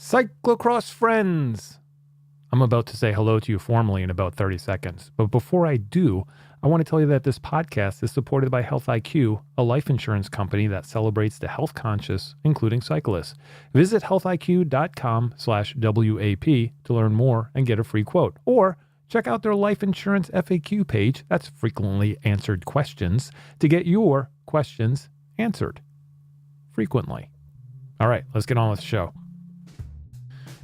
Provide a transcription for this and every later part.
Cyclocross friends! I'm about to say hello to you formally in about 30 seconds. But before I do, I want to tell you that this podcast is supported by Health IQ, a life insurance company that celebrates the health conscious, including cyclists. Visit healthiq.com/WAP to learn more and get a free quote. Or check out their life insurance FAQ page, that's frequently answered questions, to get your questions answered frequently. All right, let's get on with the show.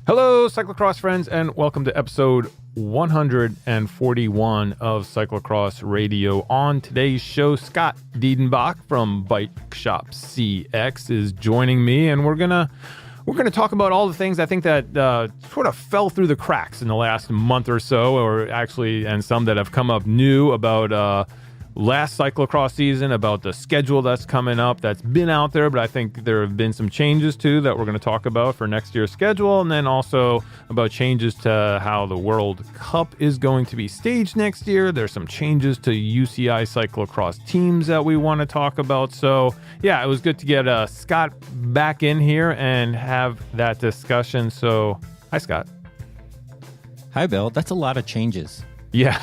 Hello, cyclocross friends, and welcome to episode 141 of Cyclocross Radio. On today's show, Scott Dedenbach from Bike Shop CX is joining me, and we're gonna talk about all the things I think that sort of fell through the cracks in the last month or so, or actually, and some that have come up new about last cyclocross season, about the schedule that's coming up that's been out there, but I think there have been some changes too that we're going to talk about for next year's schedule, and then also about changes to how the World Cup is going to be staged next year. There's some changes to UCI cyclocross teams that we want to talk about. So yeah, it was good to get Scott back in here and have that discussion. So hi, Scott. Hi, Bill. That's a lot of changes. Yeah.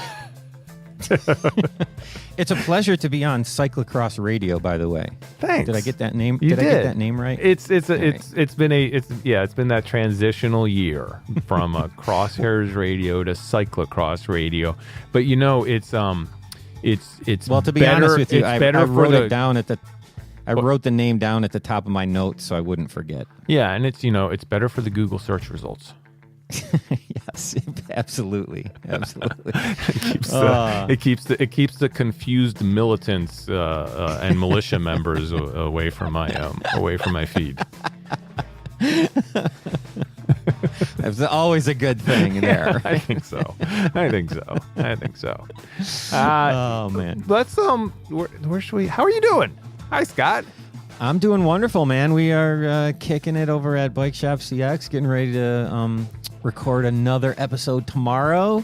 It's a pleasure to be on Cyclocross Radio, by the way. Thanks. Did I get that name? You did. I get that name right? It's been that transitional year from Crosshairs Radio to Cyclocross Radio. But you know, it's well, to be better, honest with you, I wrote it down at the. I wrote the name down at the top of my notes so I wouldn't forget. Yeah, and it's better for the Google search results. Yes, absolutely. It keeps the confused militants and militia members away from my feed. That's always a good thing there. I think so. Oh man, let's where should we? How are you doing? Hi, Scott. I'm doing wonderful, man. We are kicking it over at Bike Shop CX, getting ready to record another episode tomorrow.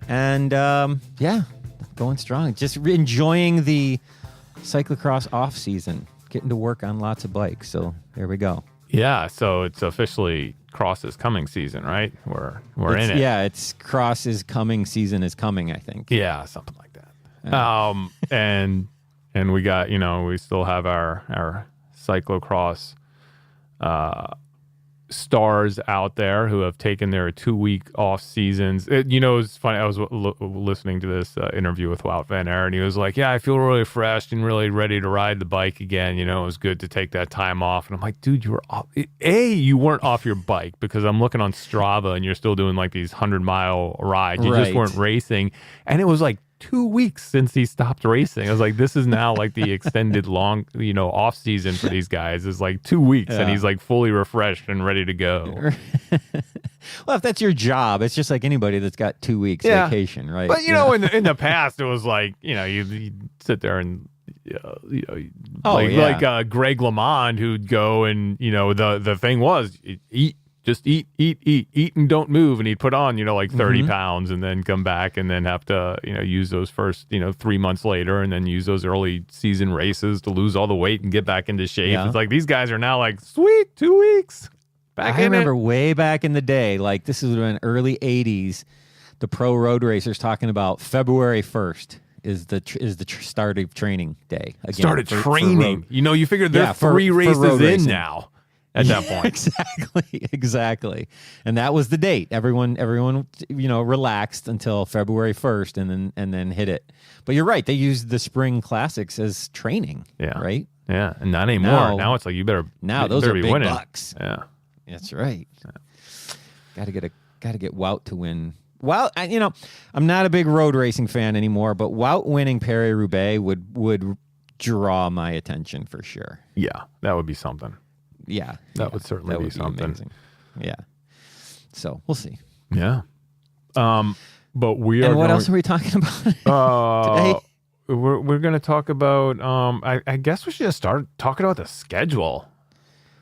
And yeah, going strong. Just enjoying the cyclocross off season, getting to work on lots of bikes. So there we go. Yeah, so it's officially cross is coming season, right? We're in it. Yeah, it's cross is coming season is coming, I think. Yeah, something like that. And we got, we still have our cyclocross stars out there who have taken their 2-week off seasons. It's funny. I was listening to this interview with Wout van Aert, and he was like, yeah, I feel really fresh and really ready to ride the bike again. It was good to take that time off. And I'm like, dude, you were off. You weren't off your bike, because I'm looking on Strava and you're still doing like these 100-mile rides. You just weren't racing. And it was like 2 weeks since he stopped racing. I was like, this is now like the extended long, off season for these guys is like 2 weeks, and he's like fully refreshed and ready to go. Well, if that's your job, it's just like anybody that's got 2 weeks vacation, right? But in the past, it was like, you sit there and Greg LeMond, who'd go and the thing was eat. Just eat, and don't move. And he'd put on, 30 pounds, and then come back and then have to, use those first, 3 months later, and then use those early season races to lose all the weight and get back into shape. Yeah. It's like these guys are now like, sweet, 2 weeks. I remember way back in the day, like this is in early 80s, the pro road racers talking about February 1st. Is the start of training day. Again, started training. You figure there are 3 races in racing. Now. At that point. Exactly. And that was the date. Everyone, relaxed until February 1st and then hit it. But you're right. They used the spring classics as training. Yeah. Right? Yeah. And not anymore. Now it's like, those are big winning. Bucks. Yeah. That's right. Yeah. Got to get Wout to win. Wout, I'm not a big road racing fan anymore, but Wout winning Paris-Roubaix would draw my attention for sure. Yeah. That would be something. Yeah, that would certainly be something. Amazing. Yeah, so we'll see. Yeah, but we are. And what else are we talking about today? We're going to talk about. I guess we should just start talking about the schedule.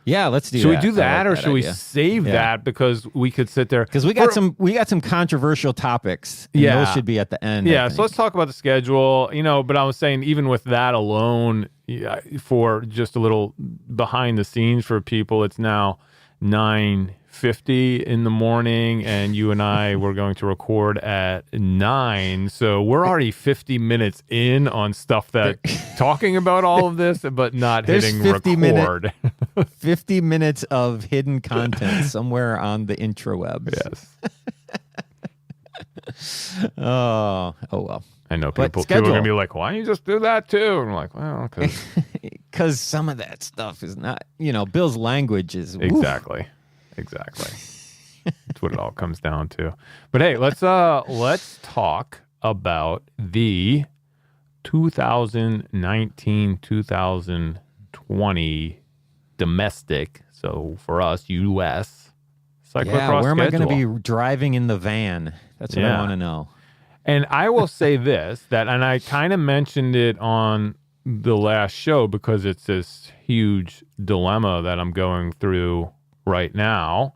Yeah, let's do. Should we do that, or should we save that, because we could sit there? Because we got some controversial topics. And those should be at the end. Yeah, so let's talk about the schedule. But I was saying, even with that alone, for just a little behind the scenes for people, it's now 9:50 in the morning, and you and I were going to record at 9. So we're already 50 minutes in on stuff that talking about all of this, but not hitting 50 record. 50 minutes of hidden content somewhere on the intrawebs. Yes. Oh well. I know people are going to be like, why don't you just do that too? And I'm like, well, because some of that stuff is not, Bill's language is. Exactly. That's what it all comes down to. But hey, let's talk about the 2019-2020 domestic. So for us, U.S. cyclocross where am I schedule. going to be driving in the van? That's what I want to know. And I will say this, and I kind of mentioned it on the last show because it's this huge dilemma that I'm going through right now,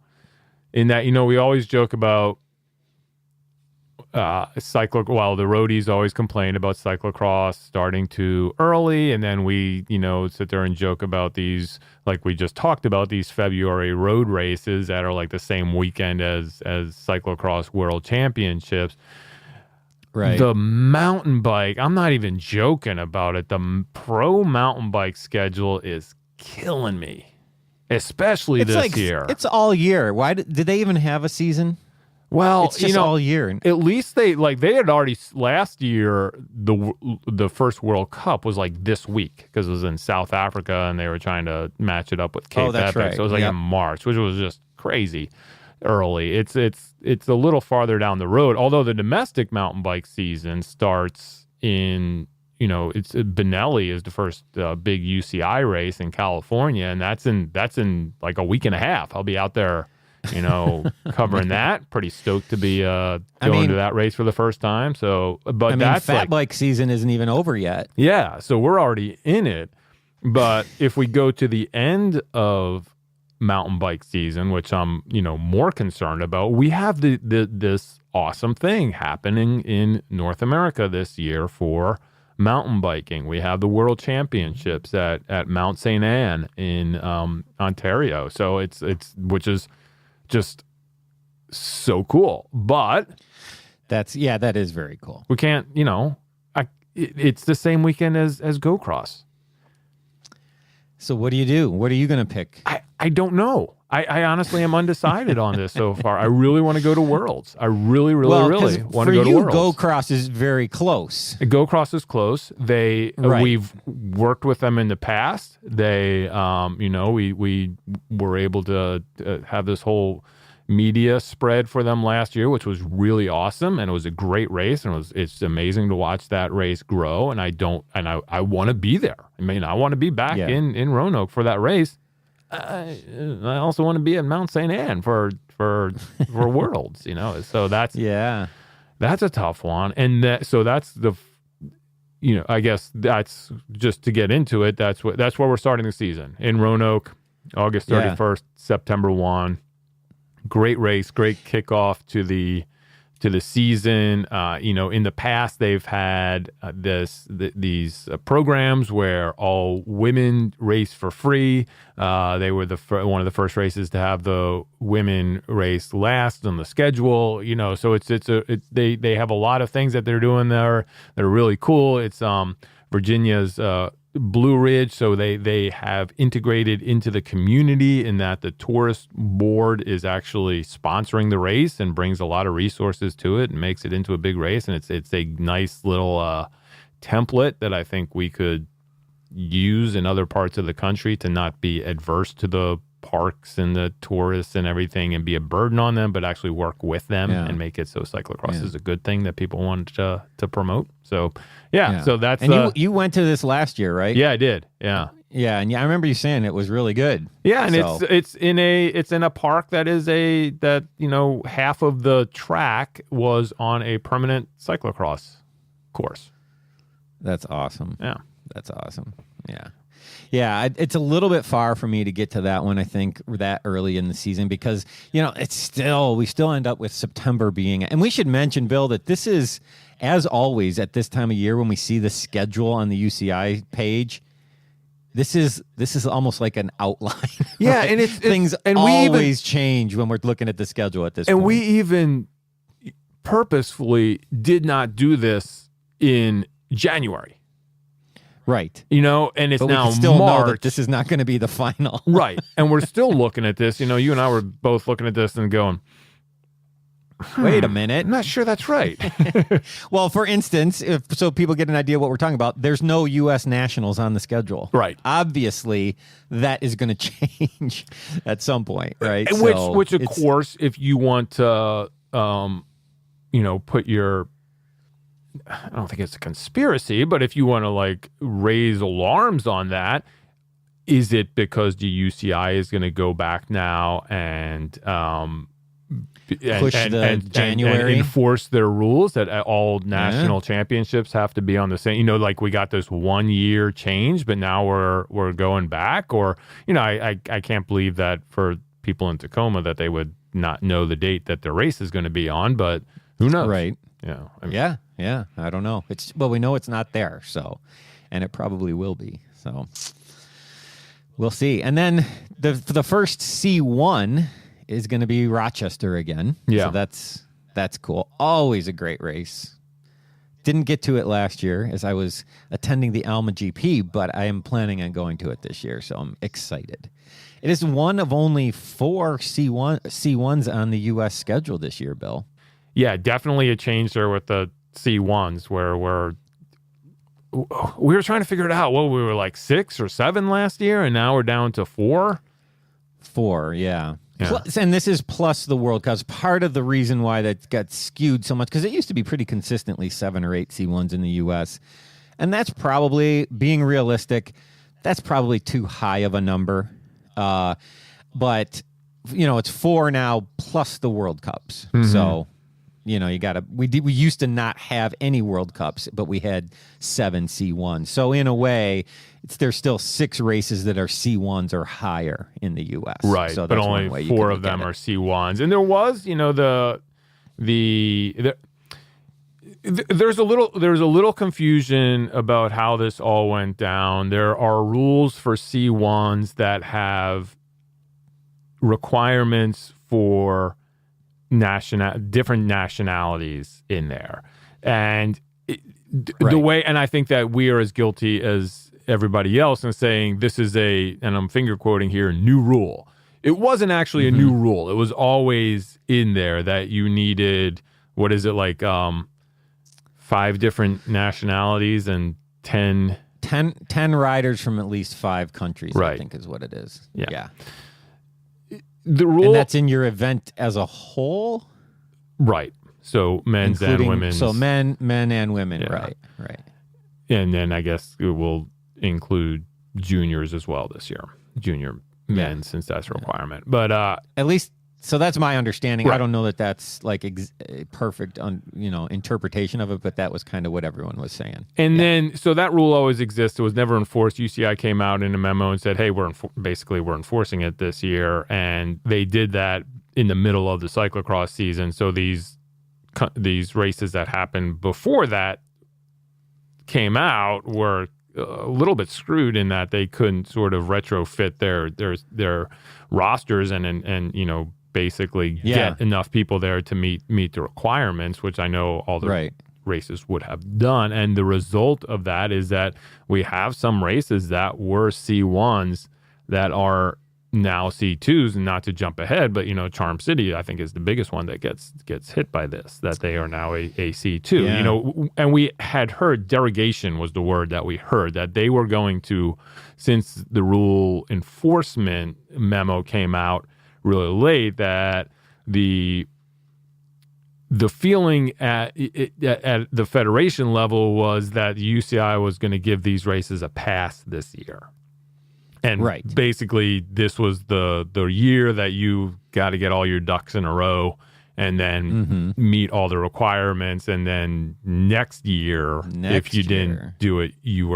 in that, we always joke about the roadies always complain about cyclocross starting too early, and then we, sit there and joke about these, like we just talked about, these February road races that are like the same weekend as cyclocross world championships. Right. The mountain bike, I'm not even joking about it. The pro mountain bike schedule is killing me, especially this year. It's all year. Why did they even have a season? Well, it's just all year. At least they had already last year. The first World Cup was like this week because it was in South Africa and they were trying to match it up with Cape that's Epic. right. So it was like in March, which was just crazy early. It's a little farther down the road. Although the domestic mountain bike season starts in, it's Benelli is the first big UCI race in California, and that's in like a week and a half. I'll be out there, covering that. Pretty stoked to be going to that race for the first time. So, but that's fat bike season isn't even over yet. Yeah, so we're already in it. But if we go to the end of mountain bike season, which I'm more concerned about, we have this awesome thing happening in North America this year for mountain biking. We have the World Championships at Mount St. Anne in Ontario. So it's which is just so cool. But that is very cool. We can't, it's the same weekend as Go Cross. So what do you do? What are you going to pick? I don't know. I honestly am undecided on this so far. I really want to go to Worlds. I really want to go to Worlds. Go Cross is very close. Go Cross is close. We've worked with them in the past. They, we were able to have this whole media spread for them last year, which was really awesome, and it was a great race, and it's amazing to watch that race grow. And I want to be there. I mean, I want to be back in Roanoke for that race. I also want to be at Mount St. Anne for Worlds, So that's a tough one, and that's the, I guess that's just to get into it. That's where we're starting the season in Roanoke, August 31st, September 1. Great race, great kickoff to the season. In the past they've had these programs where all women race for free. They were one of the first races to have the women race last on the schedule. So they have a lot of things that they're doing there that are really cool. It's Virginia's Blue Ridge, so they have integrated into the community in that the tourist board is actually sponsoring the race and brings a lot of resources to it and makes it into a big race. And it's a nice little template that I think we could use in other parts of the country to not be adverse to the parks and the tourists and everything and be a burden on them, but actually work with them and make it so cyclocross is a good thing that people want to promote. So so that's you went to this last year, right? Yeah, I did. Yeah, and I remember you saying it was really good. Yeah, and it's in a park that is half of the track was on a permanent cyclocross course. That's awesome. Yeah, that's awesome. Yeah, it's a little bit far for me to get to that one, I think, that early in the season because, we still end up with September being, and we should mention, Bill, that this is, as always, at this time of year when we see the schedule on the UCI page, this is almost like an outline. Yeah, right? and it's things and always change when we're looking at the schedule at this point. And we even purposefully did not do this in January. Right. You know, and it's but now we can still March. know that this is not going to be the final. Right. And we're still looking at this. You know, you and I were both looking at this and going, wait a minute. I'm not sure that's right. Well, for instance, so people get an idea what we're talking about, there's no U.S. nationals on the schedule. Right. Obviously, that is going to change at some point, right? Which of course, if you want to, you know, put your, I don't think it's a conspiracy, but if you want to like raise alarms on that, is it because the UCI is going to go back now and push January and enforce their rules that all national championships have to be on the same, you know, like we got this 1 year change, but now we're going back? Or, you know, I can't believe that for people in Tacoma that they would not know the date that their race is going to be on, but who knows? Right. You know, I mean, yeah. I don't know. Well, we know it's not there, so, and it probably will be. So we'll see. And then the first C1 is going to be Rochester again. Yeah. So that's cool. Always a great race. Didn't get to it last year as I was attending the Alma GP, but I am planning on going to it this year, so I'm excited. It is one of only 4 C1s on the U.S. schedule this year, Bill. Yeah, definitely a change there with the C1s where we were trying to figure it out. Well, we were like 6 or 7 last year, and now we're down to 4. 4, yeah. Yeah. Plus, and this is plus the World Cups. Part of the reason why that got skewed so much, because it used to be pretty consistently 7 or 8 C1s in the U.S., and that's probably, being realistic, that's probably too high of a number. But, you know, it's 4 now plus the World Cups. Mm-hmm. So, you know, you got to, we used to not have any World Cups, but we had 7 C1s. So in a way, there's still 6 races that are C1s or higher in the U.S. Right, so but only 4 of them are C1s. And there was, you know, there's a little confusion about how this all went down. There are rules for C1s that have requirements for different nationalities in there, and the way, and I think that we are as guilty as everybody else in saying this is and I'm finger quoting here, new rule. It wasn't actually a new rule. It was always in there that you needed, what is it, like 5 different nationalities and 10 riders from at least 5 countries, right. I think is what it is. Yeah. The rule, and that's in your event as a whole, right? So men's and women's. So men and women, yeah. Right. And then I guess it will include juniors as well this year, junior men, since that's a requirement. But at least, so that's my understanding. Right. I don't know that that's like a perfect, interpretation of it, but that was kind of what everyone was saying. And then, so that rule always exists. It was never enforced. UCI came out in a memo and said, hey, we're enforcing it this year. And they did that in the middle of the cyclocross season. So these races that happened before that came out were a little bit screwed in that they couldn't sort of retrofit their rosters and basically get enough people there to meet the requirements, which I know all the races would have done. And the result of that is that we have some races that were C1s that are now C2s, and not to jump ahead, but Charm City, I think, is the biggest one that gets hit by this, that they are now a C2. Yeah. And we had heard, derogation was the word that we heard, that they were going to, since the rule enforcement memo came out really late, that the feeling at the federation level was that the UCI was going to give these races a pass this year. And basically, this was the year that you got to get all your ducks in a row and then meet all the requirements. And then next year, if you didn't do it, you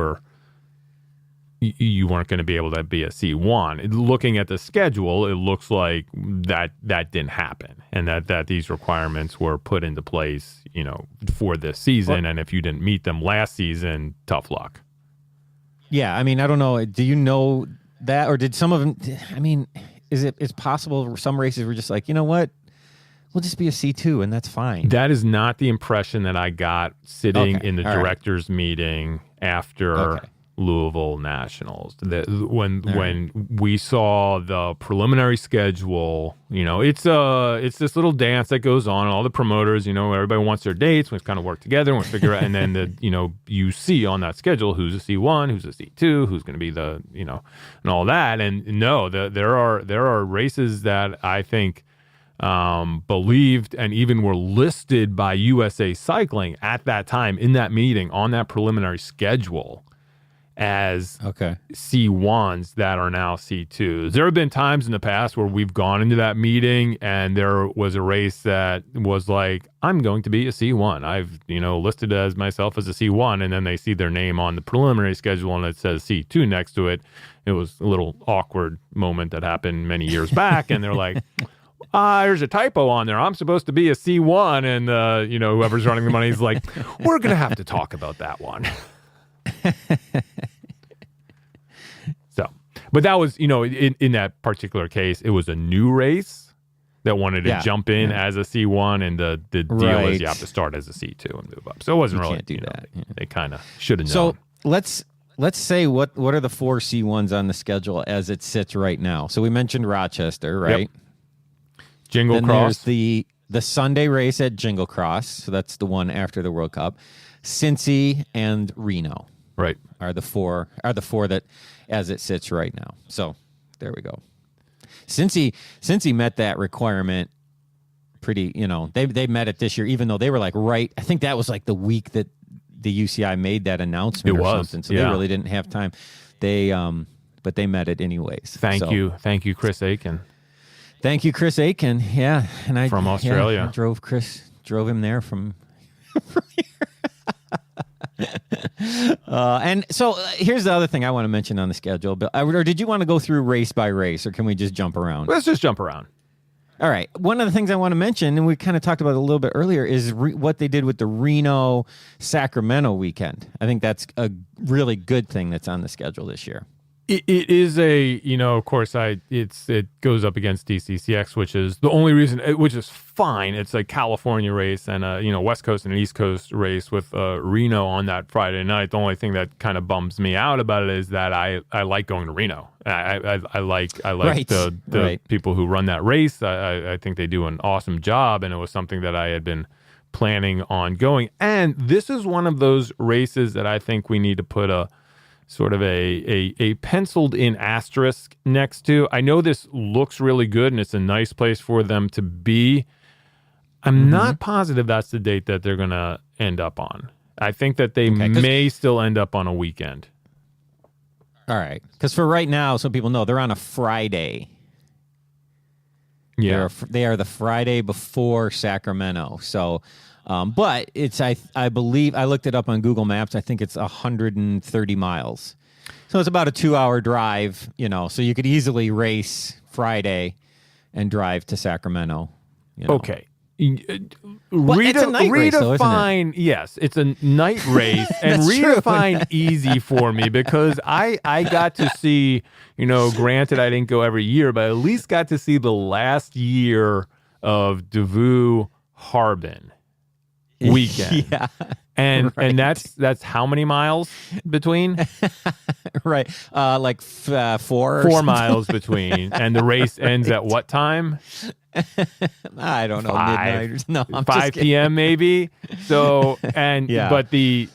weren't going to be able to be a C1. Looking at the schedule, it looks like that didn't happen, and that these requirements were put into place, for this season. And if you didn't meet them last season, tough luck. Yeah, I mean, I don't know. Do you know that, or did some of them? I mean, it's possible some races were just like, you know what, we'll just be a C2 and that's fine. That is not the impression that I got sitting in the All directors' meeting after Louisville Nationals. When we saw the preliminary schedule, it's this little dance that goes on. And all the promoters, everybody wants their dates. We kind of work together and we figure out. And then you see on that schedule who's a C1, who's a C2, who's going to be the and all that. And no, there are races that I think believed and even were listed by USA Cycling at that time in that meeting on that preliminary schedule as C1s that are now C2s. There have been times in the past where we've gone into that meeting and there was a race that was like, I'm going to be a C1. I've, listed as myself as a C1, and then they see their name on the preliminary schedule and it says C2 next to it. It was a little awkward moment that happened many years back, and they're like, there's a typo on there. I'm supposed to be a C1, and whoever's running the money is like, we're going to have to talk about that one. But that was, in that particular case, it was a new race that wanted to jump in as a C1, and the deal is you have to start as a C2 and move up. So it wasn't really, can't do that. They kind of should have known. So let's say what are the 4 C1s on the schedule as it sits right now? So we mentioned Rochester, right? Yep. Jingle then Cross. There's the Sunday race at Jingle Cross. So that's the one after the World Cup. Cincy and Reno. Right. Are the four that as it sits right now. So there we go. Cincy met that requirement pretty, they met it this year, even though they were like right. I think that was like the week that the UCI made that announcement or something. So they really didn't have time. But they met it anyways. Thank you, Chris Aiken. Thank you, Chris Aiken. Yeah. And from Australia. I drove him there from here. And so here's the other thing I want to mention on the schedule. Or did you want to go through race by race, or can we just jump around? Let's just jump around. All right. One of the things I want to mention, and we kind of talked about it a little bit earlier, is what they did with the Reno-Sacramento weekend. I think that's a really good thing that's on the schedule this year. It is of course, it goes up against DCCX, which is the only reason, which is fine. It's a California race and a West Coast and an East Coast race with Reno on that Friday night. The only thing that kind of bums me out about it is that I like going to Reno. I like the people who run that race. I think they do an awesome job, and it was something that I had been planning on going. And this is one of those races that I think we need to put a sort of a penciled in asterisk next to. I know this looks really good and it's a nice place for them to be. I'm not positive that's the date that they're going to end up on. I think that they may still end up on a weekend. All right. Because for right now, so people know, they're on a Friday. Yeah. They are the Friday before Sacramento. So, but it's, I believe, I looked it up on Google Maps. I think it's 130 miles. So it's about a 2-hour drive, so you could easily race Friday and drive to Sacramento. Okay. It's a night race, though, isn't it? Yes, it's a night race, and redefine easy for me, because I got to see, granted I didn't go every year, but I at least got to see the last year of Davao Harbin weekend. Yeah. And that's how many miles between? Right. Like 4 4 miles between. And the race ends at what time? I don't know. 5, midnight. No, I'm 5 p.m. maybe. So, and but the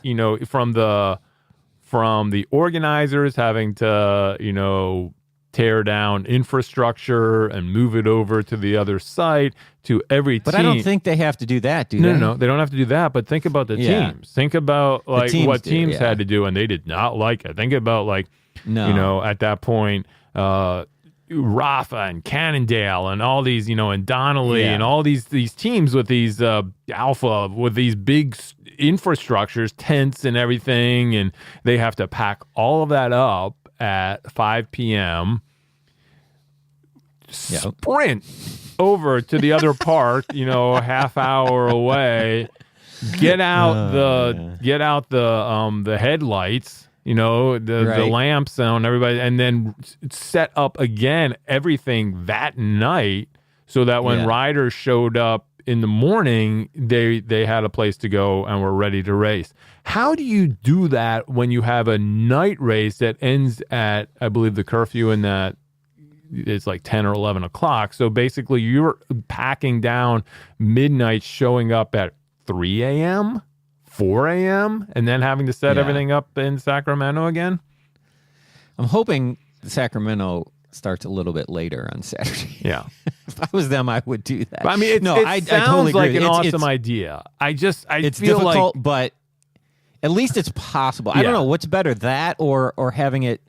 from the organizers having to tear down infrastructure and move it over to the other site, to every team. But I don't think they have to do that, do they? No, they don't have to do that. But think about the teams. Think about what teams had to do, and they did not like it. Think about at that point, Rafa and Cannondale and all these, and Donnelly and all these teams with these Alpha with these big infrastructures, tents and everything, and they have to pack all of that up at 5 p.m. Sprint over to the other park, a half hour away. Get out the headlights, the lamps on everybody, and then set up again everything that night so that when riders showed up in the morning, they had a place to go and were ready to race. How do you do that when you have a night race that ends at, I believe the curfew in that it's like 10 or 11 o'clock. So basically you're packing down midnight, showing up at 3 a.m., 4 a.m., and then having to set everything up in Sacramento again? I'm hoping Sacramento starts a little bit later on Saturday. Yeah. If I was them, I would do that. But, I mean, I totally like an awesome idea. It's feel difficult, but at least it's possible. I don't know what's better, that or having it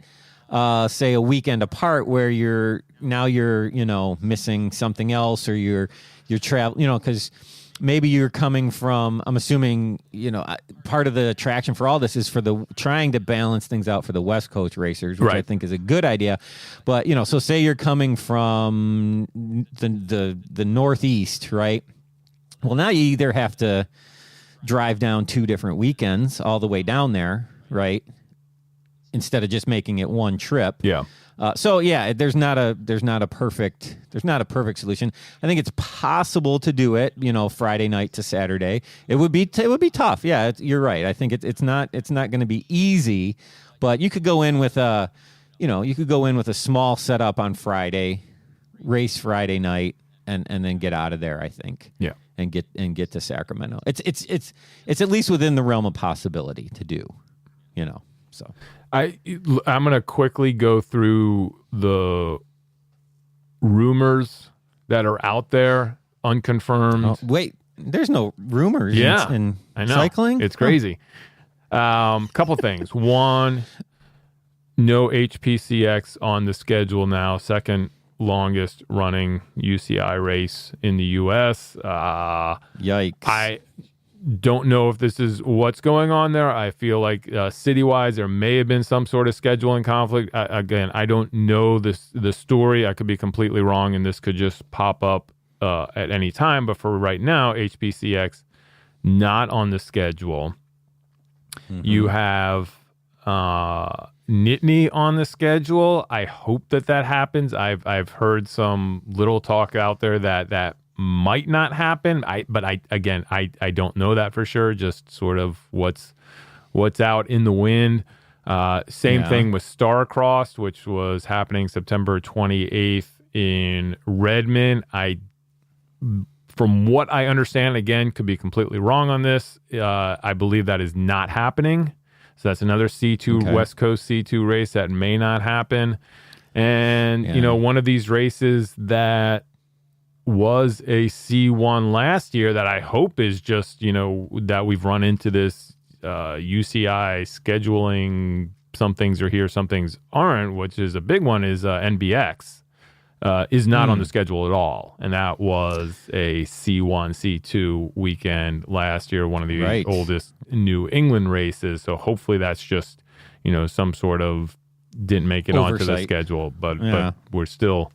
say a weekend apart where you're missing something else, or you're traveling, because maybe you're coming from, I'm assuming, part of the attraction for all this is for the trying to balance things out for the West Coast racers, which I think is a good idea. But, so say you're coming from the Northeast, right? Well, now you either have to drive down 2 different weekends all the way down there, right? Instead of just making it one trip. Yeah. There's not a perfect solution. I think it's possible to do it, Friday night to Saturday. It would be tough. Yeah, you're right. I think it's not going to be easy, but you could go in with a small setup on Friday, race Friday night, and then get out of there, I think. Yeah. And get to Sacramento. It's at least within the realm of possibility to do, so. I'm going to quickly go through the rumors that are out there, unconfirmed. Oh, wait, there's no rumors in I know. cycling? It's crazy. Couple things. One, no HPCX on the schedule now. Second longest running UCI race in the U.S. Yikes. I don't know if this is what's going on there. I feel like city-wise, there may have been some sort of scheduling conflict. Again, I don't know the story. I could be completely wrong, and this could just pop up at any time. But for right now, HPCX not on the schedule. Mm-hmm. You have Nittany on the schedule. I hope that happens. I've heard some little talk out there that might not happen. I don't know that for sure. Just sort of what's out in the wind. Same thing with Starcross, which was happening September 28th in Redmond. From what I understand, again, could be completely wrong on this. I believe that is not happening. So that's another C2 West Coast C2 race that may not happen. And one of these races that was a C1 last year that I hope is just, that we've run into this UCI scheduling, some things are here, some things aren't, which is a big one, is NBX is not on the schedule at all. And that was a C1, C2 weekend last year, one of the oldest New England races. So hopefully that's just, some sort of didn't make it onto the schedule, but we're still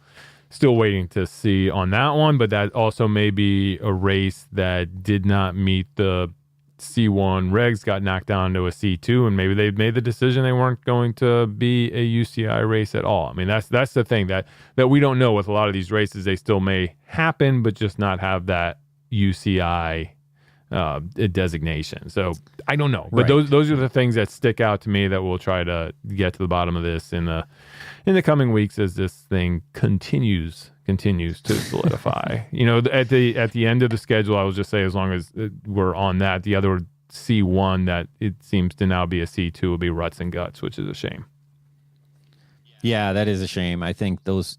waiting to see on that one, but that also may be a race that did not meet the C1 regs, got knocked down to a C2, and maybe they made the decision they weren't going to be a UCI race at all. I mean, that's the thing that we don't know with a lot of these races. They still may happen, but just not have that UCI designation. So I don't know, but those are the things that stick out to me that we'll try to get to the bottom of this in the coming weeks as this thing continues to solidify. At the end of the schedule, I will just say, as long as we're on that, the other C1 that it seems to now be a C2 will be Ruts and Guts, which is a shame. Yeah, that is a shame. I think those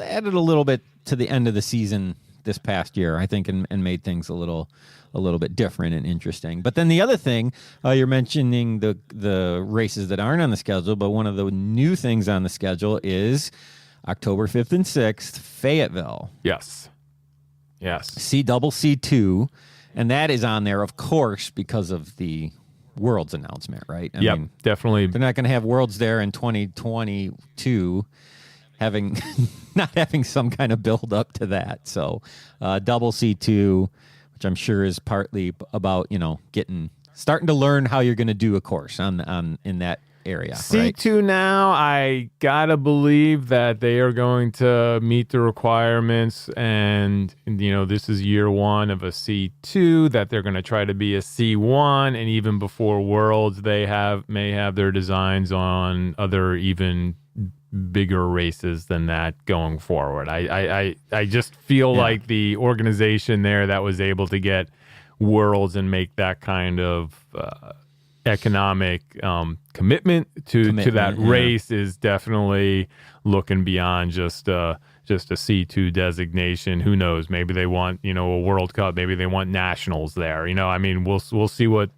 added a little bit to the end of the season this past year, I think, and made things a little bit different and interesting. But then the other thing, you're mentioning the races that aren't on the schedule, but one of the new things on the schedule is October 5th and 6th, Fayetteville. Yes. C2, and that is on there, of course, because of the Worlds announcement, right? I mean, definitely. They're not going to have Worlds there in 2022 not having some kind of build up to that. So double C2, which I'm sure is partly about, getting starting to learn how you're going to do a course on in that area. C2 right? now, I gotta believe that they are going to meet the requirements, and this is year one of a C2. That they're going to try to be a C1, and even before Worlds, they may have their designs on other even bigger races than that going forward. I just feel like the organization there that was able to get Worlds and make that kind of economic commitment to that race is definitely looking beyond just a C2 designation. Who knows? Maybe they want a World Cup. Maybe they want nationals there. We'll see what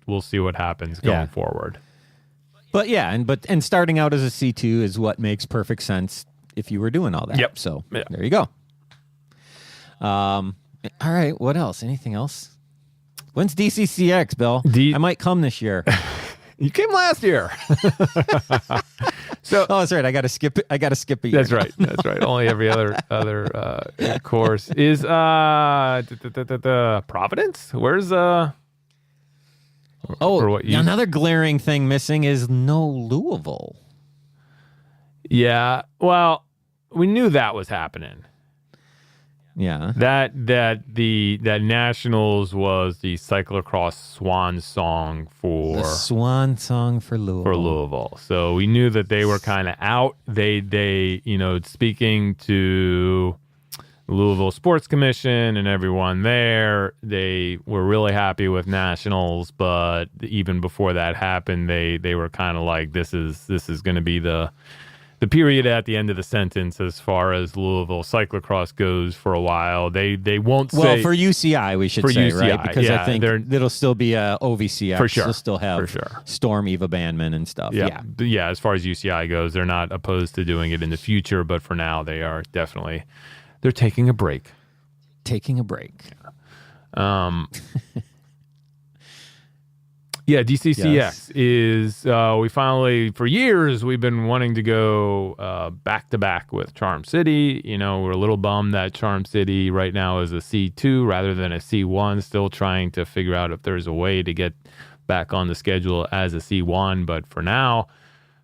happens going forward. But and starting out as a C2 is what makes perfect sense if you were doing all that. Yep. So there you go. All right. What else? Anything else? When's DCCX, Bill? I might come this year. You came last year. So that's right. I got to skip it. A year. That's right. That's right. Only every other course is Providence. Where's another glaring thing missing is no Louisville. Yeah. Well, we knew that was happening. Yeah. That Nationals was the cyclocross swan song for Louisville. So we knew that they were kind of out. They speaking to Louisville Sports Commission and everyone there, they were really happy with Nationals, but even before that happened, they were kind of like, this is going to be the period at the end of the sentence as far as Louisville cyclocross goes for a while. They won't say... for UCI, we should say, UCI, right? Because I think it'll still be a OVCX. For sure. They'll still have Storm, Eva Bandman and stuff. Yeah, as far as UCI goes, they're not opposed to doing it in the future, but for now, they are definitely... They're taking a break. DCCX is, we finally, for years, we've been wanting to go back-to-back with Charm City. We're a little bummed that Charm City right now is a C2 rather than a C1, still trying to figure out if there's a way to get back on the schedule as a C1. But for now,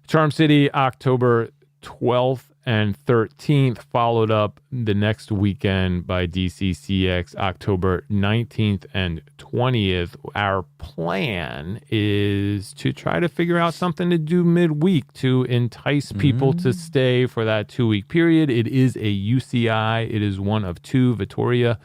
Charm City, October 12th and 13th, followed up the next weekend by DCCX, October 19th and 20th. Our plan is to try to figure out something to do midweek to entice people to stay for that 2-week period. It is a UCI. It is one of two. Vittoria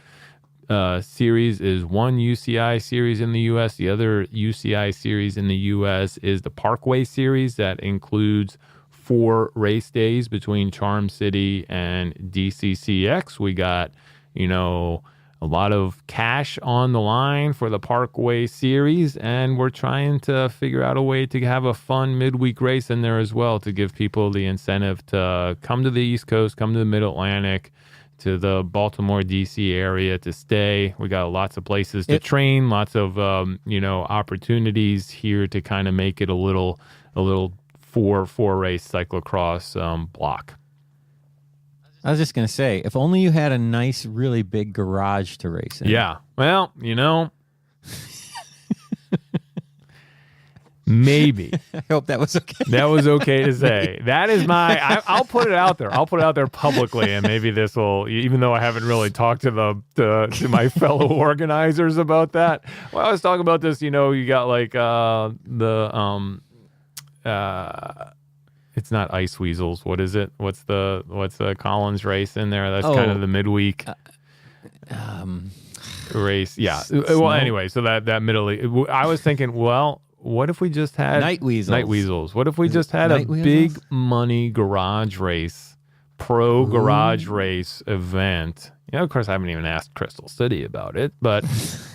series is one UCI series in the U.S. The other UCI series in the U.S. is the Parkway series that includes 4 race days between Charm City and DCCX. We got, a lot of cash on the line for the Parkway series, and we're trying to figure out a way to have a fun midweek race in there as well to give people the incentive to come to the East Coast, come to the Mid-Atlantic, to the Baltimore, D.C. area to stay. We got lots of places to train, lots of, opportunities here to kind of make it a little four race cyclocross block. I was just going to say, if only you had a nice, really big garage to race in. Yeah. Well, maybe. I hope that was okay. That was okay to say. That is I'll put it out there. I'll put it out there publicly, and maybe this will, even though I haven't really talked to my fellow organizers about that. Well, I was talking about this, you got like it's not Ice Weasels. What is it? What's the Collins race in there? That's kind of the midweek race. Yeah. Well, anyway, so that middle. I was thinking, well, what if we just had Night Weasels? What if we just had a big money garage race, garage race event? Of course, I haven't even asked Crystal City about it, but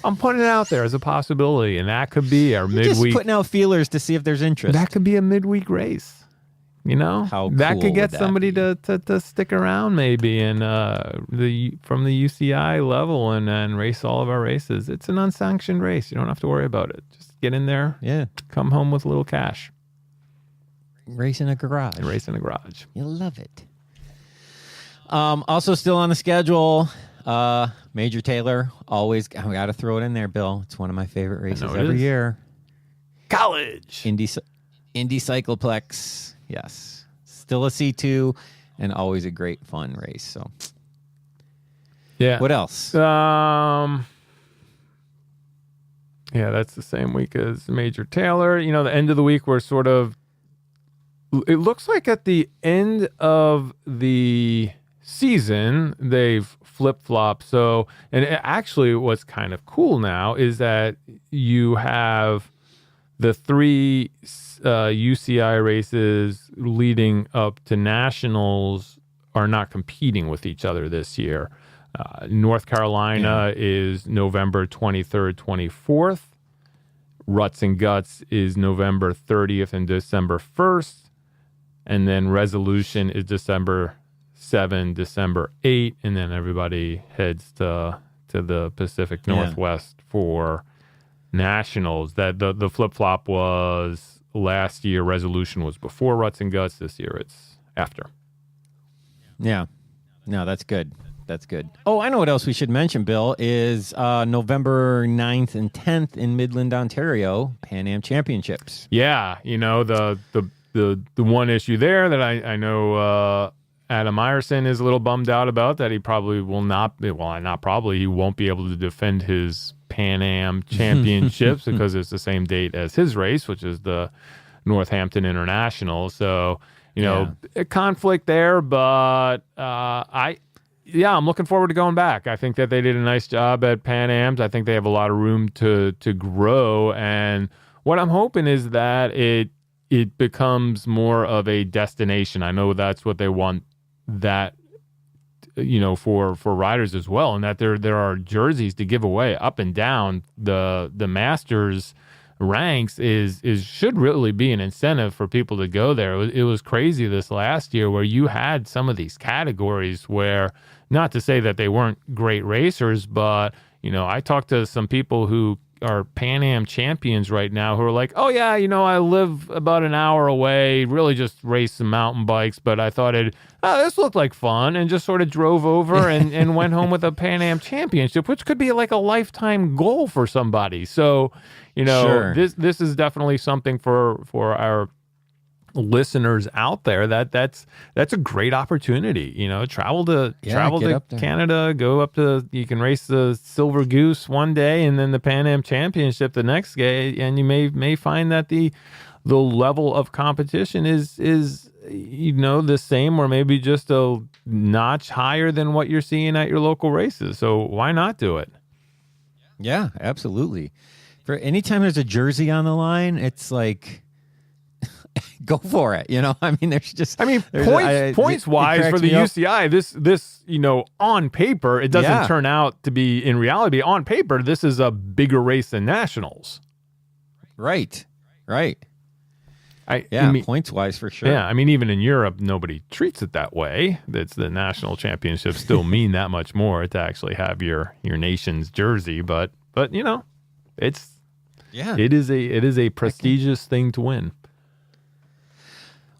I'm putting it out there as a possibility, and that could be our midweek. Just putting out feelers to see if there's interest. That could be a midweek race. How that cool could get would that somebody be? to stick around maybe and from the UCI level and race all of our races. It's an unsanctioned race. You don't have to worry about it. Just get in there. Yeah. Come home with a little cash. Race in a garage. You'll love it. Also still on the schedule, Major Taylor. Always, I got to throw it in there, Bill. It's one of my favorite races every year. College. Indy Cycloplex. Yes. Still a C2 and always a great fun race. So, yeah. What else? Yeah, that's the same week as Major Taylor. You know, the end of the week, we're sort of, it looks like at the end of the season, they've flip-flopped. So, and actually what's kind of cool now is that you have the 3 UCI races leading up to nationals are not competing with each other this year. North Carolina is November 23rd, 24th. Ruts and Guts is November 30th and December 1st. And then Resolution is December 7, December 8. And then everybody heads to the Pacific Northwest for nationals. That the flip-flop was last year. Resolution was before Ruts and Guts. This year it's after. Yeah. No, that's good. That's good. Oh, I know what else we should mention, Bill, is November 9th and 10th in Midland, Ontario, Pan Am Championships. Yeah, you know, the one issue there that I know Adam Meyerson is a little bummed out about, that he probably will not, well, not probably, he won't be able to defend his Pan Am Championships because it's the same date as his race, which is the Northampton International. So, you know, a conflict there, but I'm looking forward to going back. I think that they did a nice job at Pan Am's. I think they have a lot of room to grow. And what I'm hoping is that it becomes more of a destination. I know that's what they want, that, you know, for riders as well, and that there are jerseys to give away up and down the Masters ranks is should really be an incentive for people to go there. It was crazy this last year where you had some of these categories where, not to say that they weren't great racers, but, you know, I talked to some people who are Pan Am champions right now who are like, oh yeah, you know, I live about an hour away, really just race some mountain bikes, but I thought this looked like fun, and just sort of drove over and went home with a Pan Am championship, which could be like a lifetime goal for somebody. So, you know, this is definitely something for our listeners out there that's a great opportunity. You know, travel to Canada, go up to, you can race the Silver Goose one day and then the Pan Am Championship the next day, and you may find that the level of competition is you know, the same or maybe just a notch higher than what you're seeing at your local races. So why not do it? Yeah, absolutely. For anytime there's a jersey on the line, it's like, go for it. You know, I mean, points wise for the UCI, this, you know, on paper, it doesn't turn out to be, in reality, on paper, this is a bigger race than nationals. Right. I mean, points wise for sure. Yeah, I mean, even in Europe, nobody treats it that way. It's the national championships still mean that much more to actually have your nation's jersey, but you know, it is a prestigious thing to win.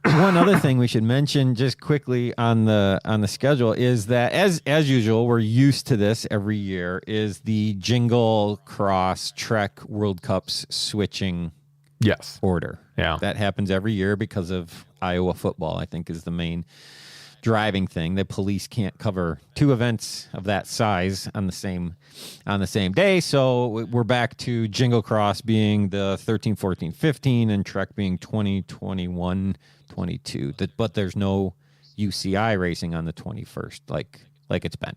One other thing we should mention just quickly on the schedule is that as usual, we're used to this every year, is the Jingle Cross Trek World Cups switching order. Yeah. That happens every year because of Iowa football, I think, is the main driving thing. The police can't cover 2 events of that size on the same day. So we're back to Jingle Cross being the 13, 14, 15 and Trek being 20, 21, 22. But there's no UCI racing on the 21st like it's been.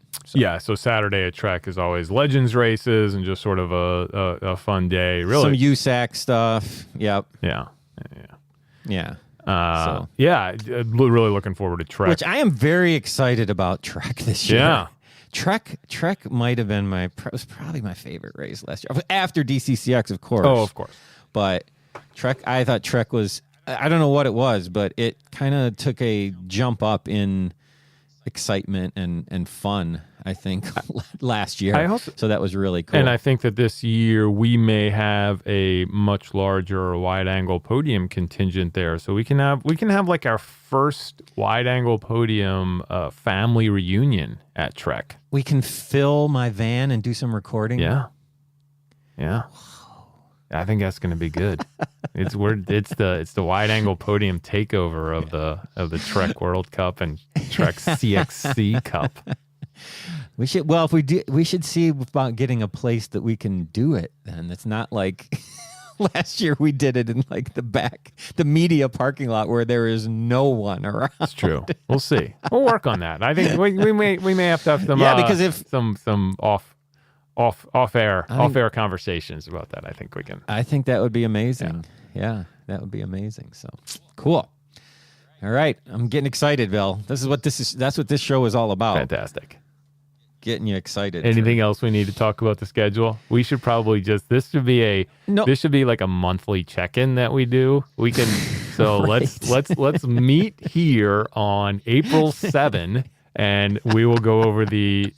So Saturday at Trek is always Legends races and just sort of a fun day. Really, some USAC stuff. Yep. Yeah. Really looking forward to Trek. Which I am very excited about Trek this year. Yeah. Trek might have been was probably my favorite race last year. After DCCX, of course. Oh, of course. But I thought Trek was, I don't know what it was, but it kind of took a jump up in excitement and fun, I think, last year. So that was really cool. And I think that this year we may have a much larger wide-angle podium contingent there. So we can have like our first wide-angle podium family reunion at Trek. We can fill my van and do some recording. Yeah. I think that's going to be good. It's the wide angle podium takeover of the Trek World Cup and Trek CXC Cup. We should if we do, we should see about getting a place that we can do it. Then it's not like last year we did it in like the media parking lot where there is no one around. It's true. We'll see. We'll work on that. I think we may have to have some because if some off air conversations about that. I think we can. I think that would be amazing. Yeah, that would be amazing. So cool. All right, I'm getting excited, Bill. That's what this show is all about. Fantastic. Getting you excited. Anything else we need to talk about the schedule? We should probably this should be like a monthly check-in that we do. We can Right. let's meet here on April 7 and we will go over the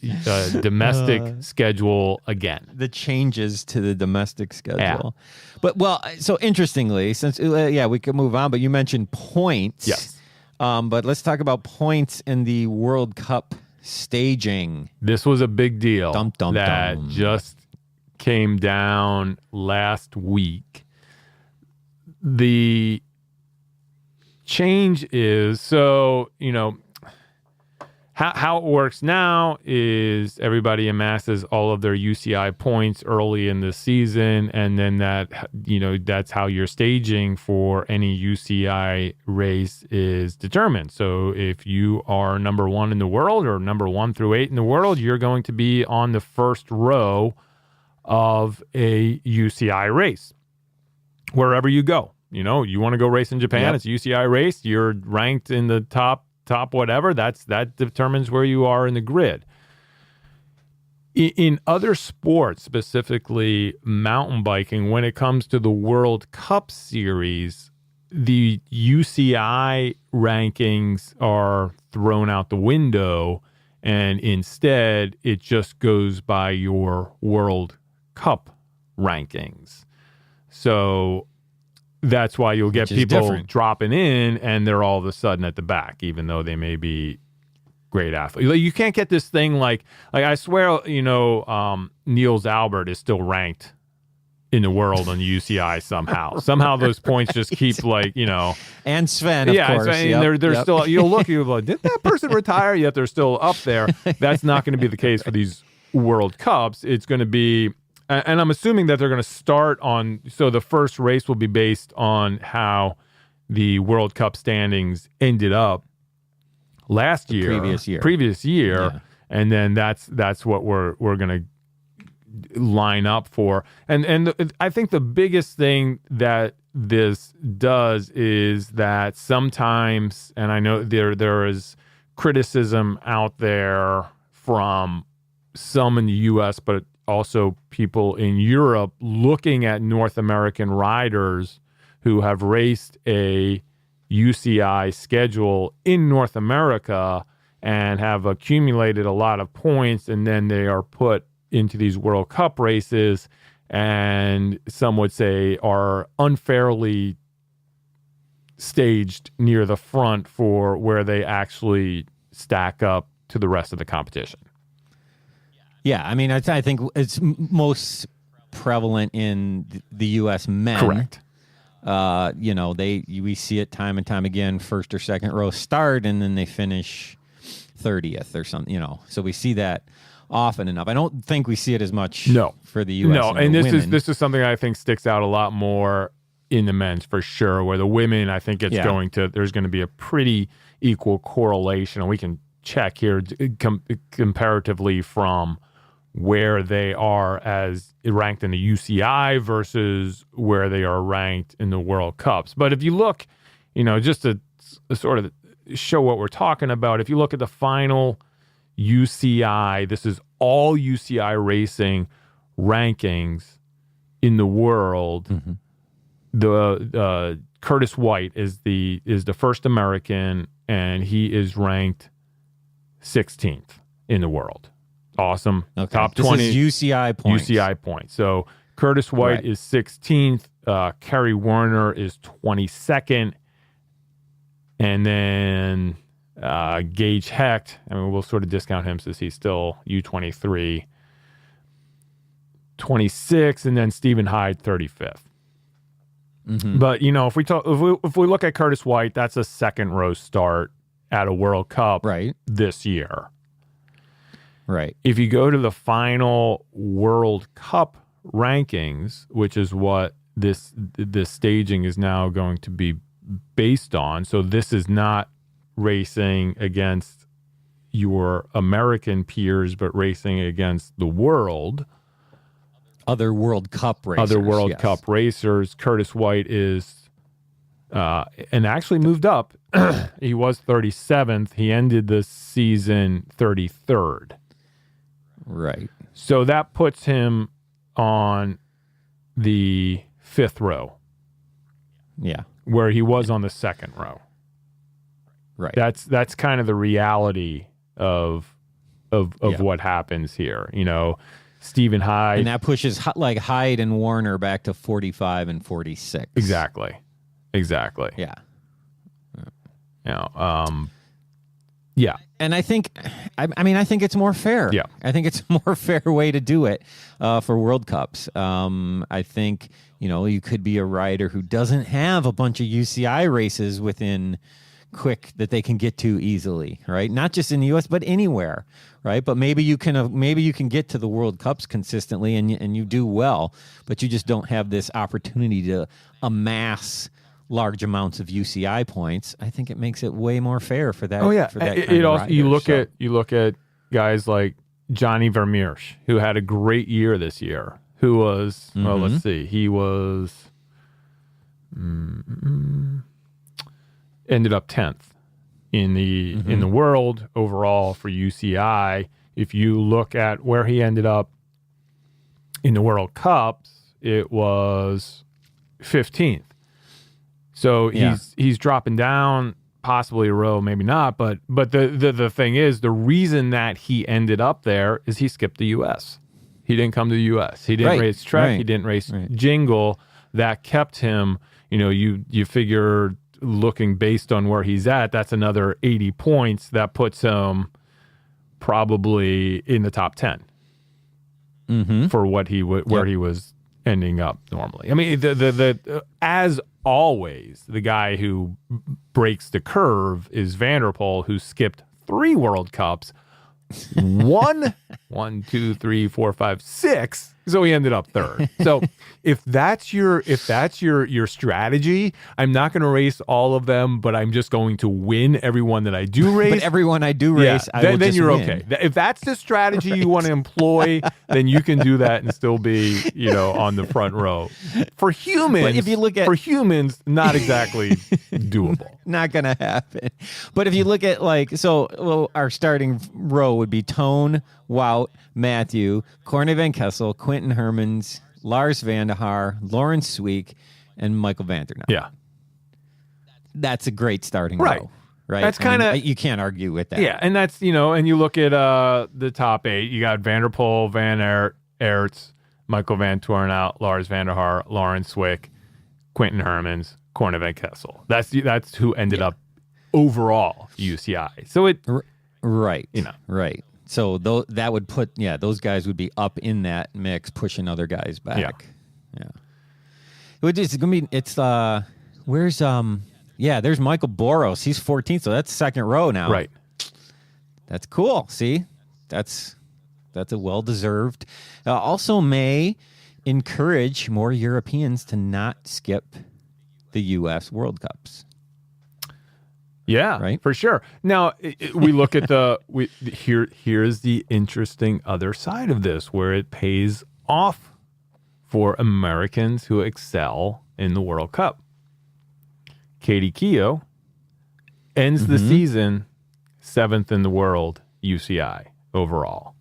domestic schedule again. The changes to the domestic schedule. But so interestingly, since we could move on, but you mentioned points. Yes. But let's talk about points in the World Cup staging. This was a big deal that dum. just came down last week. The change is, how it works now is everybody amasses all of their UCI points early in the season, and then that's how your staging for any UCI race is determined. So if you are number 1 in the world or number 1 through 8 in the world, you're going to be on the first row of a UCI race wherever you go. You want to go race in Japan, Yep. It's a UCI race, you're ranked in the top whatever, that determines where you are in the grid. In other sports, specifically mountain biking, when it comes to the World Cup series, the UCI rankings are thrown out the window, and instead it just goes by your World Cup rankings. So that's why you'll get people dropping in and they're all of a sudden at the back, even though they may be great athletes. You can't get this thing like I swear, Niels Albert is still ranked in the world on the UCI somehow. Somehow those points just keep and Sven, of course. And they're still, you'll like, did that person retire? Yet they're still up there. That's not going to be the case for these World Cups. It's going to be, and I'm assuming that they're going to start so the first race will be based on how the World Cup standings ended up previous year. And then that's what we're going to line up for. And I think the biggest thing that this does is that sometimes, and I know there is criticism out there from some in the U.S., but also people in Europe looking at North American riders who have raced a UCI schedule in North America and have accumulated a lot of points, and then they are put into these World Cup races, and some would say are unfairly staged near the front for where they actually stack up to the rest of the competition. Yeah, I mean, I think it's most prevalent in the U.S. men. Correct. We see it time and time again, first or second row start, and then they finish 30th or something, So we see that often enough. I don't think we see it as much for the U.S. No, and this is something I think sticks out a lot more in the men's for sure, where the women, I think there's going to be a pretty equal correlation, and we can check here comparatively from where they are as ranked in the UCI versus where they are ranked in the World Cups. But if you look, just to sort of show what we're talking about, if you look at the final UCI, this is all UCI racing rankings in the world. Mm-hmm. The Curtis White is the first American, and he is ranked 16th in the world. Awesome. Okay. Top 20 this is UCI points. UCI points. So Curtis White is 16th. Kerry Werner is 22nd. And then Gage Hecht, we'll sort of discount him since he's still U23. 26th, and then Stephen Hyde 35th. But if we look at Curtis White, that's a second row start at a World Cup this year. Right. If you go to the final World Cup rankings, which is what this staging is now going to be based on, so this is not racing against your American peers, but racing against the world. Other World Cup racers. Curtis White is, and actually moved up. He was 37th. He ended the season 33rd. Right. So that puts him on the 5th row. Yeah. Where he was on the 2nd row. Right. That's kind of the reality of what happens here. Stephen Hyde. And that pushes like Hyde and Warner back to 45 and 46. Exactly. Yeah. Yeah. And I think it's more fair. Yeah. I think it's a more fair way to do it for World Cups. I think, you could be a rider who doesn't have a bunch of UCI races within quick that they can get to easily, right? Not just in the U.S., but anywhere, right? But maybe you can get to the World Cups consistently and you do well, but you just don't have this opportunity to amass large amounts of UCI points. I think it makes it way more fair for that. Oh yeah, for that kind of rider. You look at guys like Johnny Vermeersch, who had a great year this year. Who was let's see, he was ended up 10th in the world overall for UCI. If you look at where he ended up in the World Cups, it was 15th. So he's dropping down, possibly a row, maybe not. But the thing is, the reason that he ended up there is he skipped the U.S. He didn't come to the U.S. He didn't race Trek. He didn't race Jingle. That kept him. You figure, looking based on where he's at, that's another 80 points. That puts him probably in the top 10 for what he where he was ending up normally. I mean, the as always, the guy who breaks the curve is Van der Poel, who skipped 3 World Cups, 1, 2, 3, 4, 5, 6. So he ended up 3rd. So if that's your strategy, I'm not going to race all of them, but I'm just going to win everyone that I do race. But everyone I do race, then you're win. okay. If that's the strategy you want to employ, then you can do that and still be, on the front row. For humans, but if you look at not exactly doable. Not going to happen. But if you look at our starting row would be Tone, Wout, Matthew, Corne van Kessel, Quentin Hermans, Lars van der Haar, Lawrence Sweek, and Michael van der Knop. Yeah. That's a great starting row. Right. That's kind of, you can't argue with that. Yeah. And that's, and you look at the top 8, you got Van der Poel, Van Aerts, Michael van Toornout, Lars van der Haar, Lawrence Swick, Quentin Hermans, Corne van Kessel. That's who ended up overall UCI. So it, right. Right. So that would put, those guys would be up in that mix, pushing other guys back. Yeah. It's gonna be. Where's there's Michael Boros. He's 14th, so that's 2nd row now. Right. That's cool. See, that's a well-deserved. Also may encourage more Europeans to not skip the U.S. World Cups. Yeah, right. For sure. Now we look at here's the interesting other side of this, where it pays off for Americans who excel in the World Cup. Katie Keough ends the season 7th in the world UCI overall.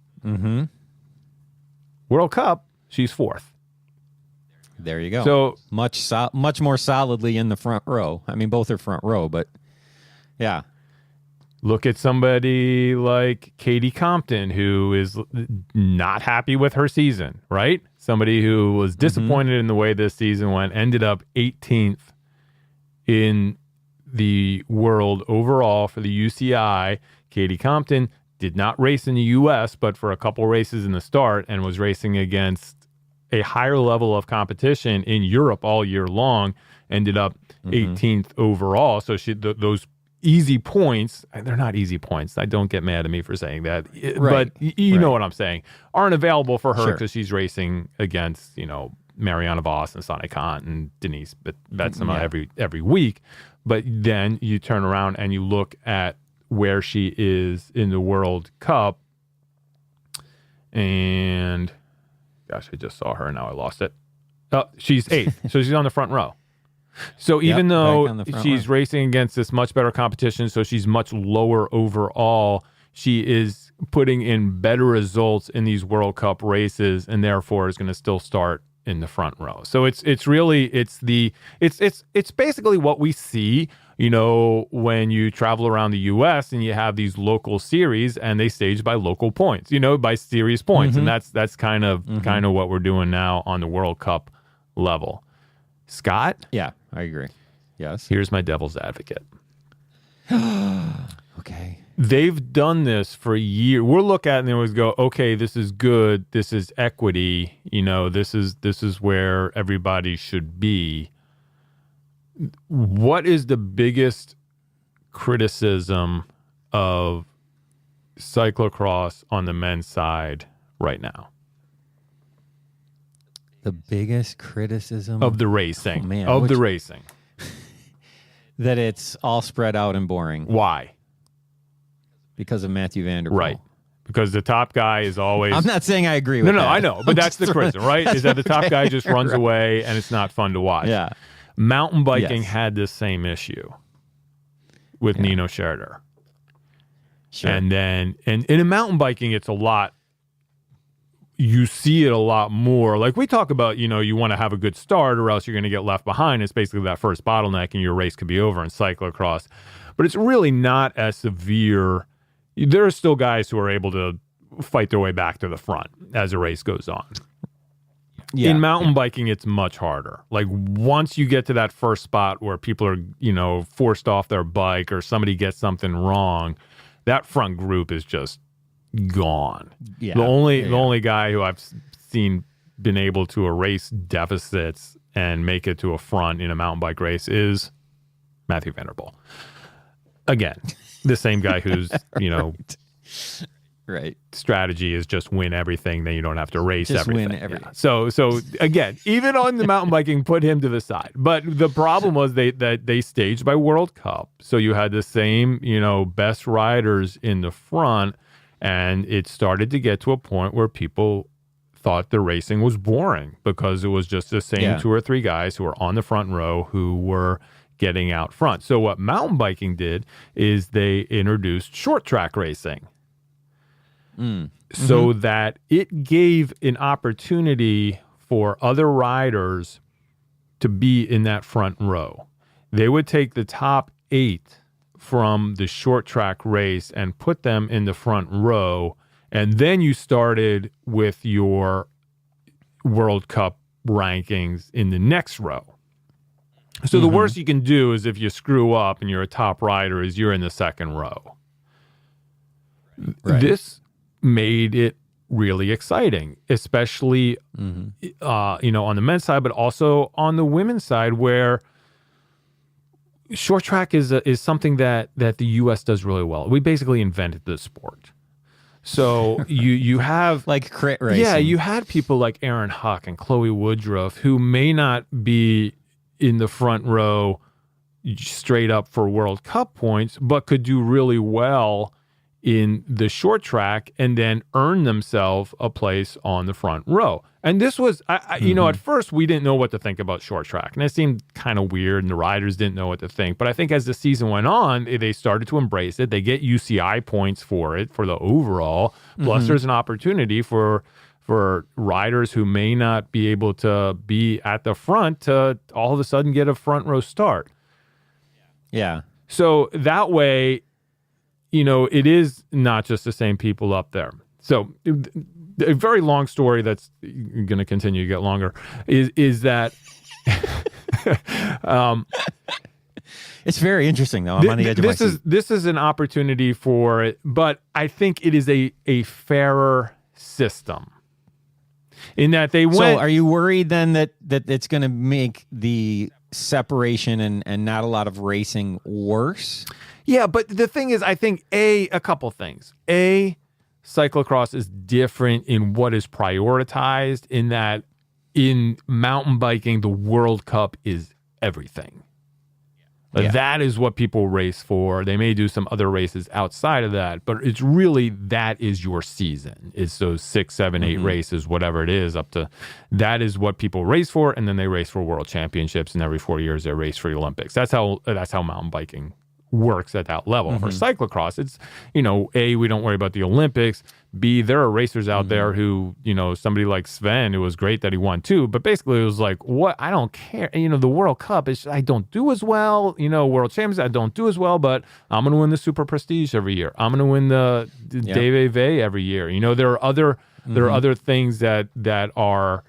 World Cup, she's 4th. There you go. So much more solidly in the front row. I mean, both are front row, but yeah. Look at somebody like Katie Compton, who is not happy with her season, right? Somebody who was disappointed in the way this season went, ended up 18th in the world overall for the UCI. Katie Compton did not race in the U.S., but for a couple races in the start, and was racing against a higher level of competition in Europe all year long, ended up 18th overall. So those easy points, they're not easy points. I don't get mad at me for saying that, but you know what I'm saying, aren't available for her because she's racing against, Mariana Voss and Sonny Kant and Denise Betsema every week. But then you turn around and you look at where she is in the World Cup, and gosh, I just saw her, now I lost it. Oh, she's 8th, so she's on the front row. So even though she's racing against this much better competition, so she's much lower overall, she is putting in better results in these World Cup races, and therefore is going to still start in the front row. So it's basically what we see, when you travel around the U.S. and you have these local series and they stage by local points, by series points, and that's kind of what we're doing now on the World Cup level. Scott? Yeah, I agree. Yes. Here's my devil's advocate. Okay. They've done this for years. We'll look at it and they always go, okay, this is good. This is equity. This is where everybody should be. What is the biggest criticism of cyclocross on the men's side right now? The biggest criticism of the racing. Oh, man. The racing. That it's all spread out and boring. Why? Because of Matthew Vanderpool. Right. Because the top guy is always... I'm not saying I agree with that. No, I know. But that's the criticism, right? Is that the top guy just runs away and it's not fun to watch. Yeah. Mountain biking had this same issue with Nino Schurter. Sure. And then, and in mountain biking, it's a lot... You see it a lot more. Like we talk about, you want to have a good start or else you're going to get left behind. It's basically that first bottleneck and your race could be over in cyclocross. But it's really not as severe. There are still guys who are able to fight their way back to the front as the race goes on. Yeah, in mountain biking, it's much harder. Like once you get to that first spot where people are, forced off their bike or somebody gets something wrong, that front group is just gone. Yeah. The only guy who I've seen been able to erase deficits and make it to a front in a mountain bike race is Matthew Vanderpool. Again, the same guy who's, right. Strategy is just win everything, then you don't have to race just everything. Win everything. Yeah. So again, even on the mountain biking, put him to the side. But the problem was they staged by World Cup. So you had the same, best riders in the front. And it started to get to a point where people thought the racing was boring because it was just the same 2 or 3 guys who were on the front row who were getting out front. So what mountain biking did is they introduced short track racing so that it gave an opportunity for other riders to be in that front row. They would take the top 8 from the short track race and put them in the front row. And then you started with your World Cup rankings in the next row. So the worst you can do is if you screw up and you're a top rider is you're in the second row. Right. This made it really exciting, especially, on the men's side, but also on the women's side where short track is something that the U.S. does really well. We basically invented the sport. So you have like crit racing. Yeah, you had people like Aaron Huck and Chloe Woodruff who may not be in the front row straight up for World Cup points, but could do really well in the short track and then earn themselves a place on the front row. And this was, at first we didn't know what to think about short track. And it seemed kind of weird and the riders didn't know what to think. But I think as the season went on, they started to embrace it. They get UCI points for it, for the overall. Plus there's an opportunity for riders who may not be able to be at the front to all of a sudden get a front row start. Yeah. So that way, it is not just the same people up there. So a very long story that's going to continue to get longer is that it's very interesting though. I'm on the edge of my seat. This is an opportunity for it, but I think it is a fairer system. in that they went. So are you worried then that it's going to make the separation and not a lot of racing worse? Yeah, but the thing is, I think a couple things. Cyclocross is different in what is prioritized, in that in mountain biking, the World Cup is everything. That is what people race for. They may do some other races outside of that, but it's really, that is your season. It's those 6, 7, 8 races, whatever it is, up to, that is what people race for. And then they race for world championships, and every 4 years they race for the Olympics. That's how mountain biking works at that level. For cyclocross, it's, A, we don't worry about the Olympics. B, there are racers out there who, somebody like Sven, it was great that he won too, but basically it was like, what? I don't care. The World Cup is, I don't do as well. World Champions, I don't do as well, but I'm going to win the Super Prestige every year. I'm going to win the DVV every year. There are other things that are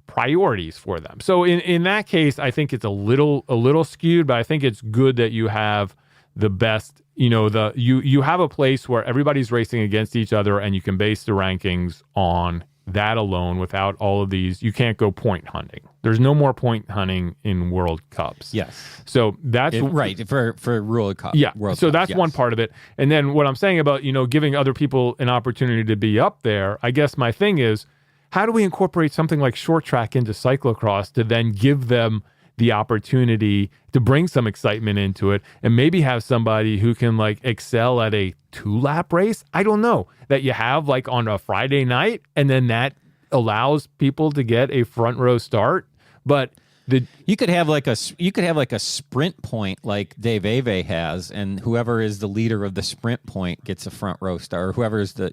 priorities for them. So in that case, I think it's a little skewed, but I think it's good that you have the best, you have a place where everybody's racing against each other, and you can base the rankings on that alone without all of these. You can't go point hunting. There's no more point hunting in World Cups. Yes. So that's right for World Cup. Yeah. World so Cup, that's yes. one part of it. And then what I'm saying about, giving other people an opportunity to be up there, I guess my thing is, how do we incorporate something like short track into cyclocross to then give them the opportunity to bring some excitement into it, and maybe have somebody who can excel at a 2-lap race? I don't know, that you have on a Friday night, and then that allows people to get a front row start. But you could have a sprint point like Dave Ave has, and whoever is the leader of the sprint point gets a front row start, or whoever is the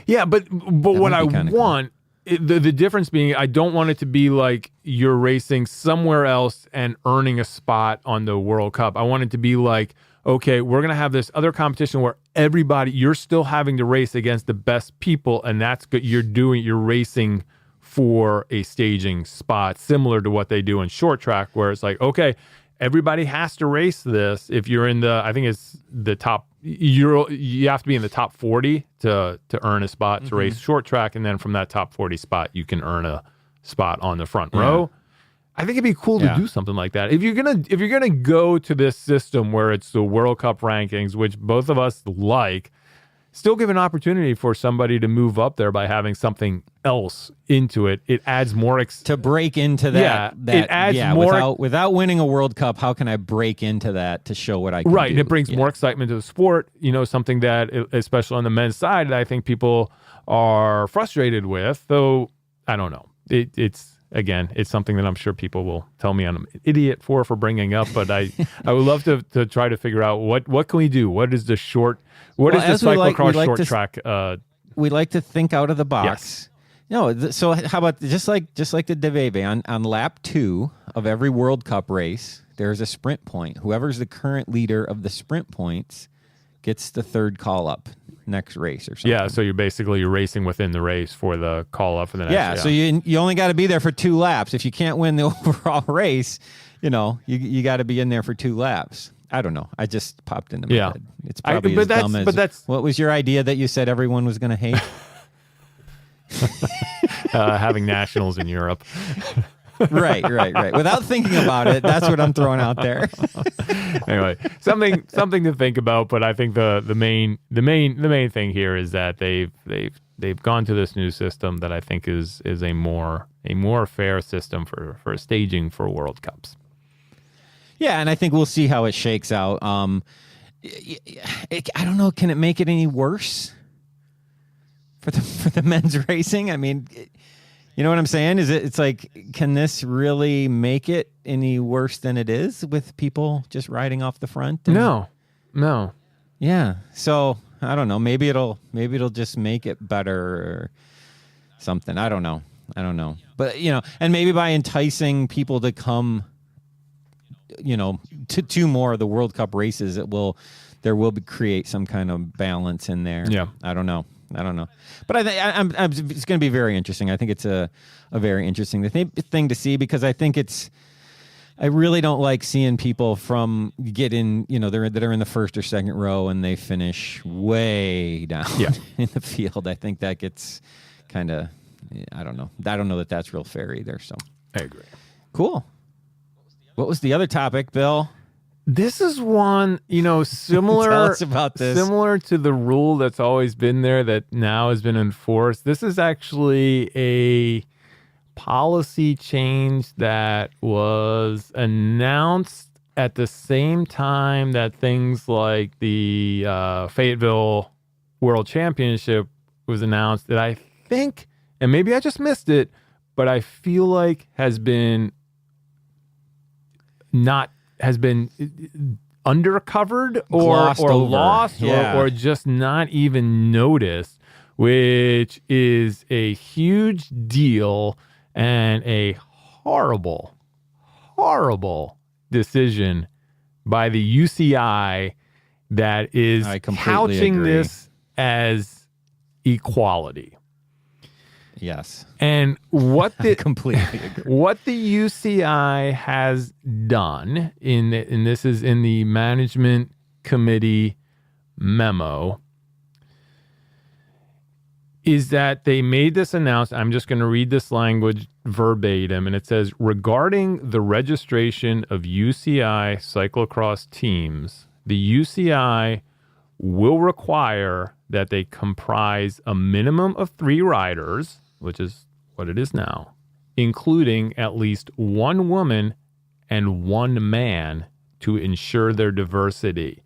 Yeah, but what I want. The difference being, I don't want it to be like you're racing somewhere else and earning a spot on the World Cup. I want it to be like, okay, we're going to have this other competition where you're still having to race against the best people, and that's good. You're racing for a staging spot, similar to what they do in short track, where it's like, okay, everybody has to race this. If you're in I think it's the top, you have to be in the top 40 to earn a spot to race short track, and then from that top 40 spot, you can earn a spot on the front row. I think it'd be cool to do something like that. If you're gonna go to this system where it's the World Cup rankings, which both of us like, still give an opportunity for somebody to move up there by having something else into it. It adds more to break into that. It adds more without winning a World Cup. How can I break into that to show what I can do? Right, and it brings more excitement to the sport. Something that, especially on the men's side, that I think people are frustrated with. Though I don't know. It's something that I'm sure people will tell me I'm an idiot for bringing up. But I would love to try to figure out what can we do. What is the cyclocross short track? We like to think out of the box. Yes. No, so how about just like the Deveve on lap 2 of every World Cup race, there's a sprint point. Whoever's the current leader of the sprint points gets the third call up next race or something. Yeah, so you're racing within the race for the call up for the next. Yeah, so you only got to be there for 2 laps. If you can't win the overall race, you got to be in there for 2 laps. I don't know. I just popped into my head. It's probably dumb as. What was your idea that you said everyone was going to hate? Having nationals in Europe. Right. Without thinking about it, that's what I'm throwing out there. Anyway, something to think about. But I think the main thing here is that they've gone to this new system that I think is a more fair system for staging for World Cups. Yeah, and I think we'll see how it shakes out. I don't know. Can it make it any worse for the men's racing? I mean, you know what I'm saying? It's like, can this really make it any worse than it is with people just riding off the front? No. Yeah. So I don't know. Maybe it'll just make it better or something. I don't know. But and maybe by enticing people to come, to 2 more of the World Cup races, there will create some kind of balance in there. Yeah. I don't know. But I think it's going to be very interesting. I think it's a very interesting thing to see, because I think I really don't like seeing people that are in the first or second row and they finish way down in the field. I think that gets kind of I don't know. I don't know that that's real fair either. So I agree. cool. What was the other topic, Bill? This is one, similar. Tell us about this. Similar to the rule that's always been there that now has been enforced. This is actually a policy change that was announced at the same time that things like the Fayetteville World Championship was announced, that I think, and maybe I just missed it, but I feel like has been undercovered or lost or just not even noticed, which is a huge deal and a horrible decision by the UCI that is couching this as equality. Yes. And what I completely agree. What the UCI has done and this is in the management committee memo, is that they made this announcement. I'm just going to read this language verbatim, and it says, regarding the registration of UCI cyclocross teams, the UCI will require that they comprise a minimum of 3 riders, which is what it is now, including at least 1 woman and 1 man to ensure their diversity.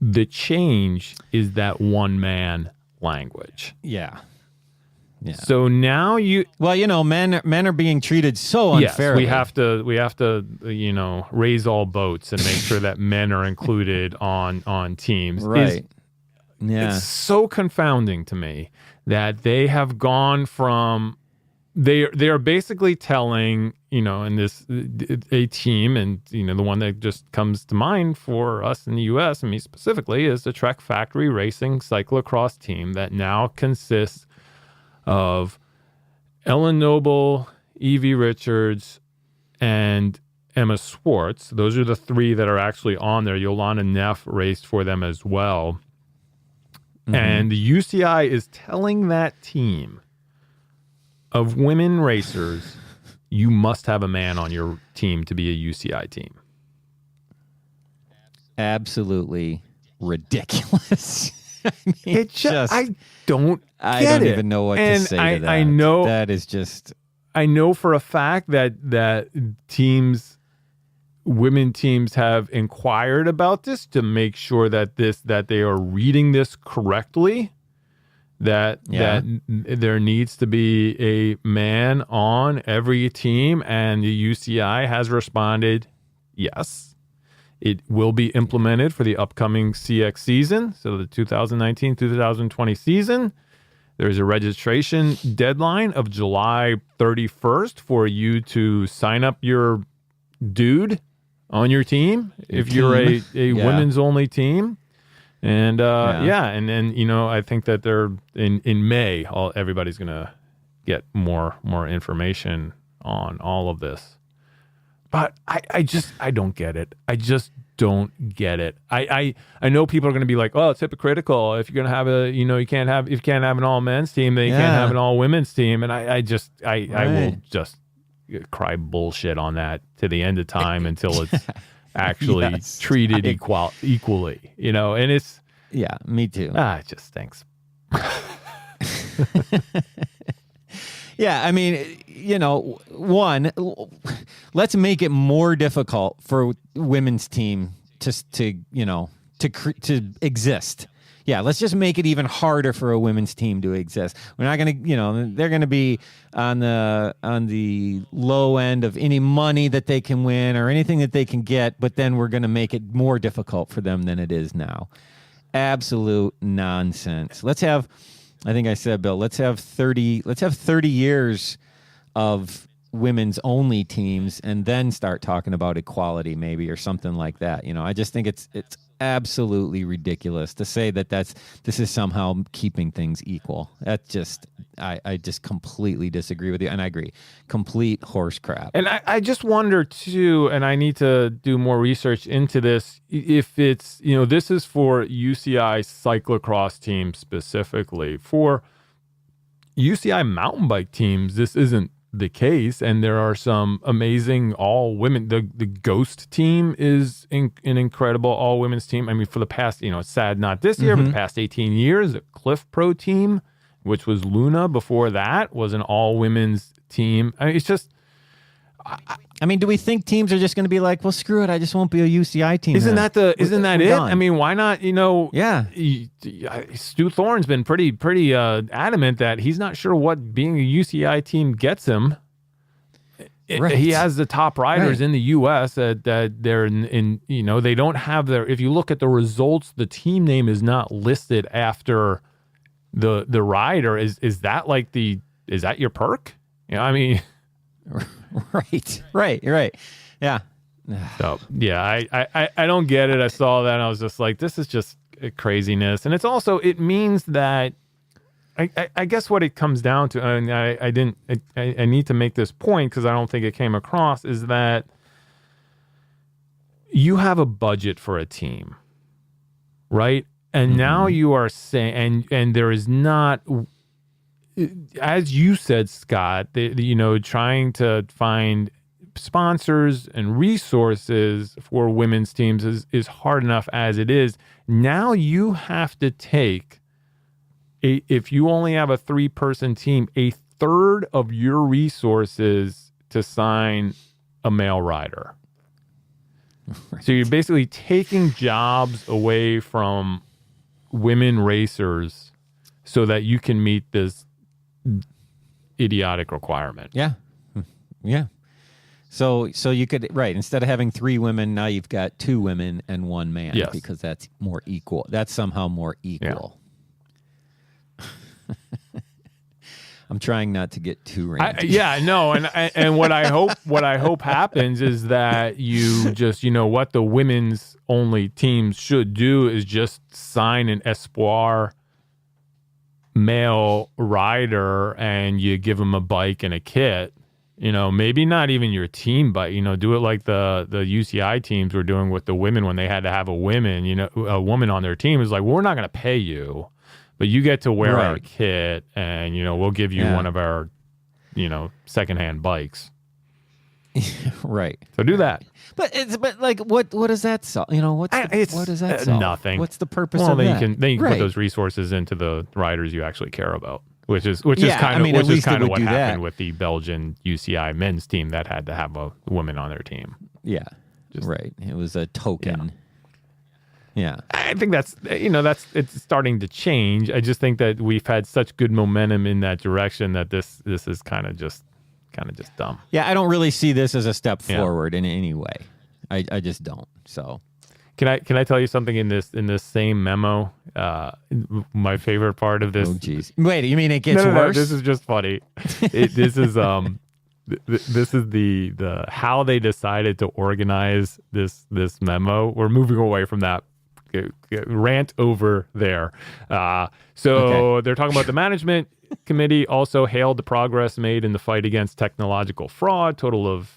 The change is that 1 man language. Yeah. So now men are being treated so unfairly. Yes, we have to raise all boats and make sure that men are included on teams. Right. It's so confounding to me that they have gone from they are basically telling, in this a team, and the one that just comes to mind for us in the US and me specifically is the Trek Factory Racing cyclocross team that now consists of Ellen Noble, Evie Richards, and Emma Swartz. Those are the 3 that are actually on there. Yolanda Neff raced for them as well. Mm-hmm. And the UCI is telling that team of women racers, you must have a man on your team to be a UCI team. Absolutely ridiculous. I mean, I don't even know what to say to that. I know that is just. I know for a fact that women teams have inquired about this to make sure that they are reading this correctly. That there needs to be a man on every team, and the UCI has responded, yes. It will be implemented for the upcoming CX season, so the 2019-2020 season. There's a registration deadline of July 31st for you to sign up your dude on your team if you're a women's only team. And and then I think that they're in May. Everybody's gonna get more information on all of this. But I don't get it. I just don't get it. I know people are going to be like, oh, it's hypocritical. If you're going to have if you can't have an all men's team, then you can't have an all women's team. And I will just cry bullshit on that to the end of time until it's actually treated equally. And it's me too. It just stinks. Yeah, I mean, one, let's make it more difficult for women's team to exist. Yeah, let's just make it even harder for a women's team to exist. We're not going to, they're going to be on the low end of any money that they can win or anything that they can get, but then we're going to make it more difficult for them than it is now. Absolute nonsense. I think I said, Bill, let's have 30 years of women's only teams and then start talking about equality maybe or something like that. I just think it's absolutely ridiculous to say that this is somehow keeping things equal. That just I just completely disagree with you, and I agree. Complete horse crap. And I just wonder too, and I need to do more research into this, if it's, this is for UCI cyclocross teams specifically. For UCI mountain bike teams, this isn't the case, and there are some amazing all women. The Ghost team is an incredible all women's team. I mean, for the past, it's sad not this year, but the past 18 years, the Cliff Pro team, which was Luna before that, was an all women's team. I mean, it's just. I mean, do we think teams are just going to be like, well, screw it, I just won't be a UCI team? Isn't that it? Done. I mean, why not? Yeah. Stu Thorne's been pretty adamant that he's not sure what being a UCI team gets him. Right. He has the top riders in the U.S. that they're in. They don't have their. If you look at the results, the team name is not listed after the rider. Is that is that your perk? I mean. Right. Yeah. So yeah, I don't get it. I saw that and I was just like, this is just craziness. And it means that I guess what it comes down to, and I need to make this point because I don't think it came across, is that you have a budget for a team, right? And now you are saying, and there is not. As you said, Scott, trying to find sponsors and resources for women's teams is hard enough as it is. Now you have to take, if you only have a 3-person team, a third of your resources to sign a male rider. Right. So you're basically taking jobs away from women racers so that you can meet this idiotic requirement. Yeah. So you could, instead of having 3 women, now you've got 2 women and 1 man. Yes. Because that's more equal. That's somehow more equal. Yeah. I'm trying not to get too ranty. And what I hope happens is that you just, what the women's only teams should do is just sign an Espoir male rider and you give them a bike and a kit, maybe not even your team bike, do it like the UCI teams were doing with the women when they had to have a woman on their team. Is like, well, we're not going to pay you, but you get to wear our kit and, we'll give you one of our, secondhand bikes. Right. So do that. But what does that solve? What does that solve? Nothing. What's the purpose of that? Then you can put those resources into the riders you actually care about, which is kind of what happened with the Belgian UCI men's team that had to have a woman on their team. Yeah. Right. It was a token. Yeah. I think it's starting to change. I just think that we've had such good momentum in that direction that this is kind of just dumb. Yeah, I don't really see this as a step forward in any way. I just don't. So, can I tell you something in this same memo? My favorite part of this. Oh, geez. Wait, you mean it gets worse? No, this is just funny. This is the how they decided to organize this memo. We're moving away from that rant over there. They're talking about the management committee also hailed the progress made in the fight against technological fraud. Total of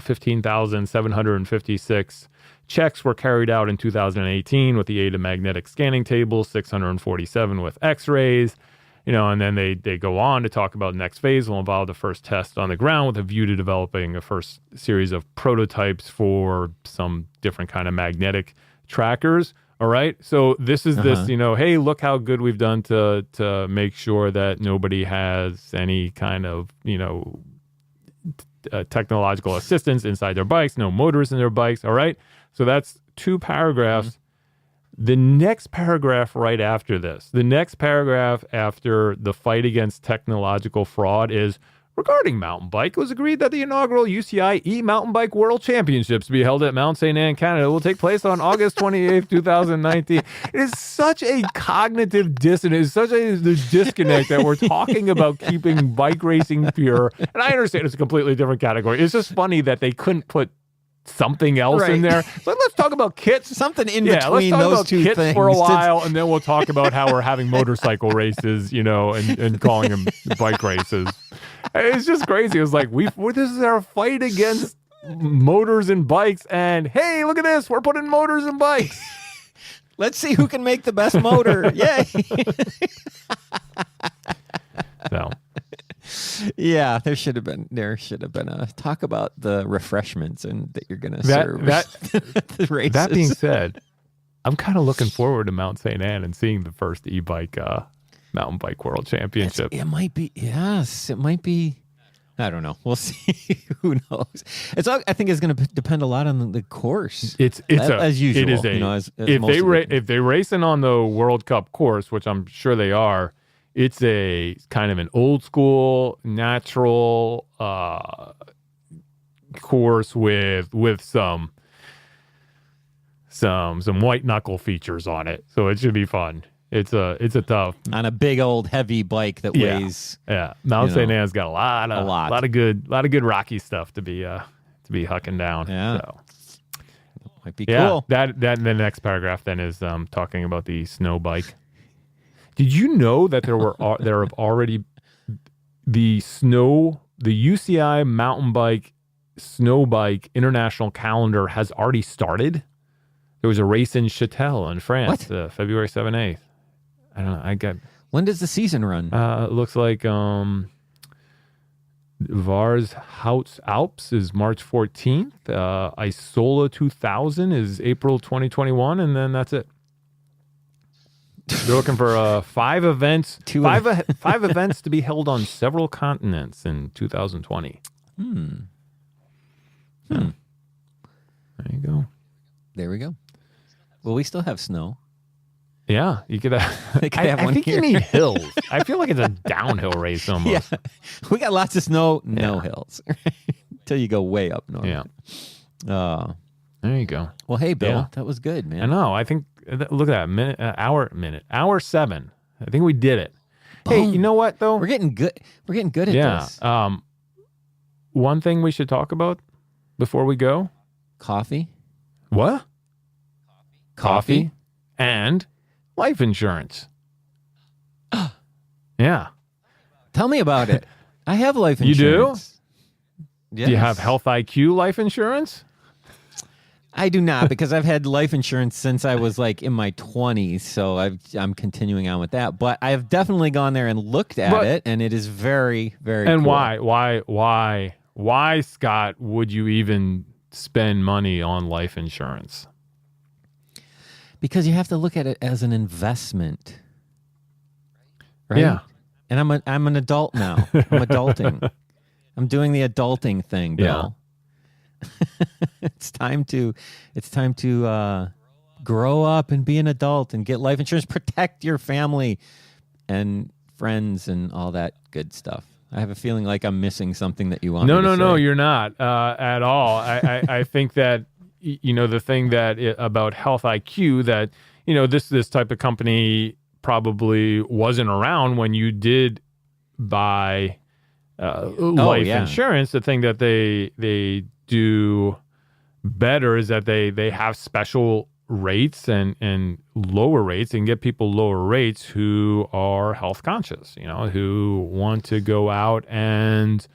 15,756 checks were carried out in 2018 with the aid of magnetic scanning tables, 647 with x-rays, and then they go on to talk about next phase will involve the first test on the ground with a view to developing a first series of prototypes for some different kind of magnetic trackers. All right. So this is this, hey, look how good we've done to make sure that nobody has any kind of, technological assistance inside their bikes, no motors in their bikes. All right. So that's 2 paragraphs. Mm-hmm. The next paragraph right after this, the next paragraph after the fight against technological fraud is, regarding mountain bike, it was agreed that the inaugural UCI e-mountain bike world championships to be held at Mount St. Anne, Canada will take place on August 28th, 2019. It is such a cognitive dissonance, such a disconnect that we're talking about keeping bike racing pure. And I understand it's a completely different category. It's just funny that they couldn't put something else in there. So let's talk about kits. Something in between those two kits things for a while, and then we'll talk about how we're having motorcycle races, and calling them bike races. It's just crazy. It was like, this is our fight against motors and bikes, and hey, look at this, we're putting motors and bikes. Let's see who can make the best motor. Yay. So Yeah, there should have been a talk about the refreshments and that you're gonna that serve that the races. that being said, I'm kind of looking forward to Mount St. Anne and seeing the first e-bike mountain bike world championship. It might be. Yes, it might be. I don't know. We'll see. Who knows? I think it's going to depend a lot on the course. It's as usual. It is if they're racing on the World Cup course, which I'm sure they are. It's a kind of an old school, natural course with some white knuckle features on it, so it should be fun. It's a tough on a big old heavy bike that weighs. Yeah, Mount St. Anne's got a lot of good rocky stuff to be hucking down. Yeah, so. Might be cool. That the next paragraph then is talking about the snow bike. Did you know that there have already the UCI mountain bike snow bike international calendar has already started? There was a race in Châtel in France, February 7th, 8th. I don't know. When does the season run? It looks like Vars Houts Alps is March 14th. Isola 2000 is April 2021, and then that's it. They're looking for 5 events, five events to be held on several continents in 2020. There you go. There we go. Well, we still have snow. Yeah, you could have. I think you need hills. I feel like it's a downhill race almost. Yeah, we got lots of snow, no hills, until you go way up north. Yeah. There you go. Well, hey, Bill, that was good, man. I know. I think look at that hour 7. I think we did it. Boom. Hey, you know what though? We're getting good. We're getting good at this. One thing we should talk about before we go. Coffee. What? Coffee and life insurance. Yeah. Tell me about it. I have life insurance. You do? Yes. Do you have Health IQ life insurance? I do not, because I've had life insurance since I was like in my 20s, so I'm continuing on with that. But I've definitely gone there and looked at it, and it is very, very And cool. why, Scott, would you even spend money on life insurance? Because you have to look at it as an investment, right? Yeah. And I'm an adult now. I'm adulting. I'm doing the adulting thing, Bill. Yeah. It's time to grow up and be an adult and get life insurance. Protect your family and friends and all that good stuff. I have a feeling like I'm missing something that you want. No, you're not at all. I think that the thing that about Health IQ that this type of company probably wasn't around when you did buy life insurance. The thing that they do better is that they have special rates and lower rates and get people lower rates who are health conscious, who want to go out and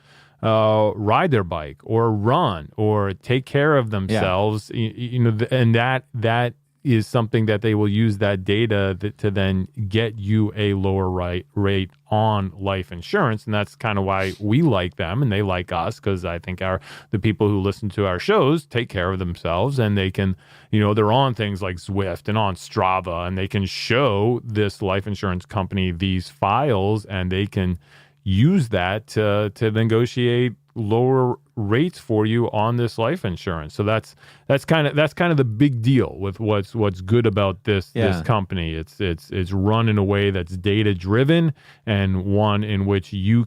ride their bike or run or take care of themselves, and that is something that they will use that data to then get you a lower rate on life insurance. And that's kind of why we like them and they like us, because I think the people who listen to our shows take care of themselves, and they can, they're on things like Zwift and on Strava, and they can show this life insurance company these files, and they can use that to negotiate lower rates for you on this life insurance. So that's kind of the big deal with what's good about this company. It's run in a way that's data driven, and one in which you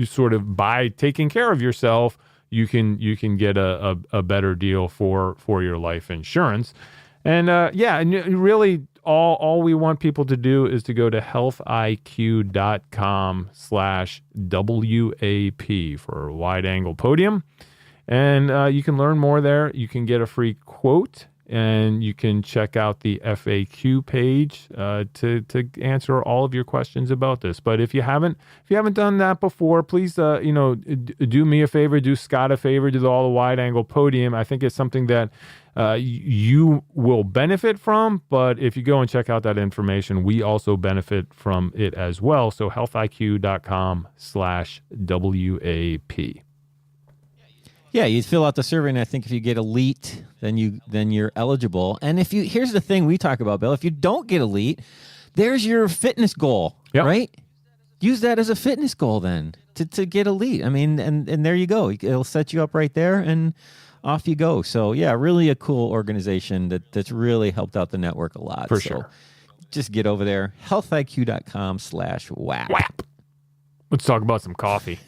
sort of, by taking care of yourself, you can get a better deal for your life insurance. And and really all we want people to do is to go to healthiq.com/WAP for Wide Angle Podium. And you can learn more there. You can get a free quote and you can check out the FAQ page to answer all of your questions about this. But if you haven't done that before, please do me a favor, do Scott a favor, do all the wide angle podium. I think it's something that you will benefit from. But if you go and check out that information, we also benefit from it as well. So healthiq.com/WAP. Yeah, you fill out the survey, and I think if you get elite, then you're eligible. And here's the thing we talk about, Bill. If you don't get elite, there's your fitness goal, right? Use that as a fitness goal then to get elite. I mean, and there you go. It'll set you up right there, and off you go. So yeah, really a cool organization that's really helped out the network a lot. For sure. Just get over there, healthiq.com/WAP. WAP. Let's talk about some coffee.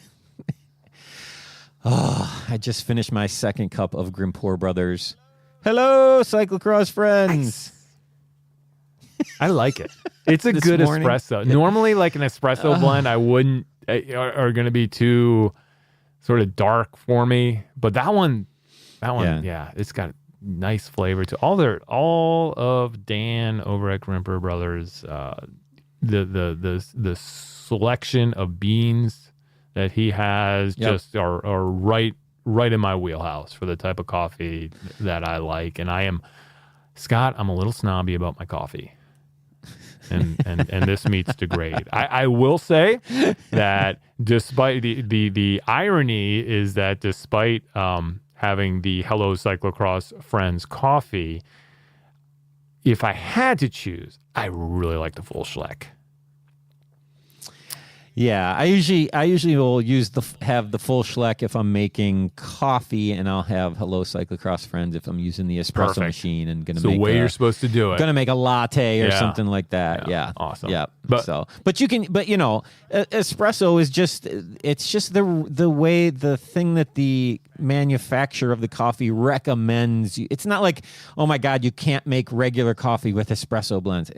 Oh, I just finished my second cup of Grimpeur Brothers. Hello, cyclocross friends. Nice. I like it. It's a good morning. espresso. Normally, like an espresso blend, I wouldn't are going to be too sort of dark for me. But that one, yeah, it's got nice flavor to all of Dan over at Grimpeur Brothers. The selection of beans that he has just are right in my wheelhouse for the type of coffee that I like. And I'm a little snobby about my coffee. And this meets the grade. I will say that despite the irony is that despite having the Hello Cyclocross Friends coffee, if I had to choose, I really like the full Schleck. Yeah, I usually will have the full Schleck if I'm making coffee, and I'll have Hello Cyclocross Friends if I'm using the espresso machine and the way you're supposed to do it. Gonna make a latte or something like that. Yeah, awesome. Yeah, but espresso is just the way the thing that the manufacturer of the coffee recommends you. It's not like, oh my God, you can't make regular coffee with espresso blends.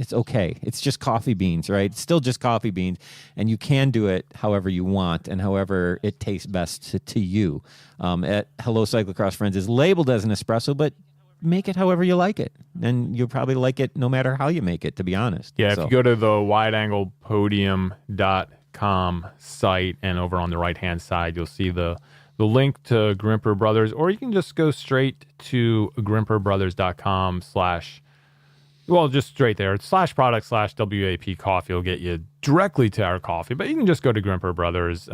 It's okay. It's just coffee beans, right? It's still just coffee beans, and you can do it however you want and however it tastes best to you. At Hello Cyclocross Friends is labeled as an espresso, but make it however you like it, and you'll probably like it no matter how you make it, to be honest. Yeah, if you go to the wideanglepodium.com site, and over on the right-hand side, you'll see the link to Grimpeur Brothers, or you can just go straight to grimpeurbrothers.com just straight there. /product/WAP coffee will get you directly to our coffee, but you can just go to Grimpeur Brothers,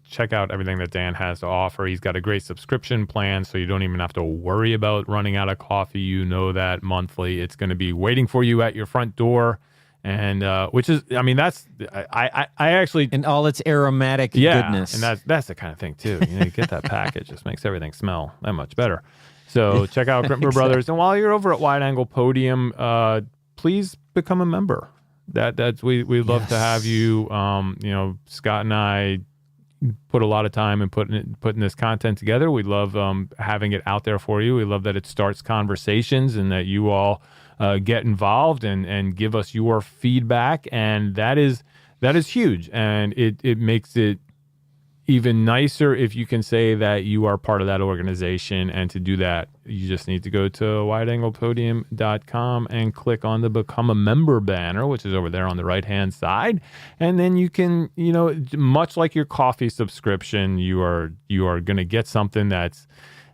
check out everything that Dan has to offer. He's got a great subscription plan, so you don't even have to worry about running out of coffee. You know that monthly it's going to be waiting for you at your front door. And which is, I mean, I actually, and all its aromatic goodness. And that's the kind of thing too. You get that package, just makes everything smell that much better. So check out Grimpeur Brothers, and while you're over at Wide Angle Podium, please become a member. We'd love to have you. Scott and I put a lot of time in putting this content together. We love having it out there for you. We love that it starts conversations and that you all get involved and give us your feedback, and that is huge, and it makes it even nicer if you can say that you are part of that organization. And to do that, you just need to go to wideanglepodium.com and click on the Become a Member banner, which is over there on the right-hand side. And then you can, much like your coffee subscription, you are going to get something that's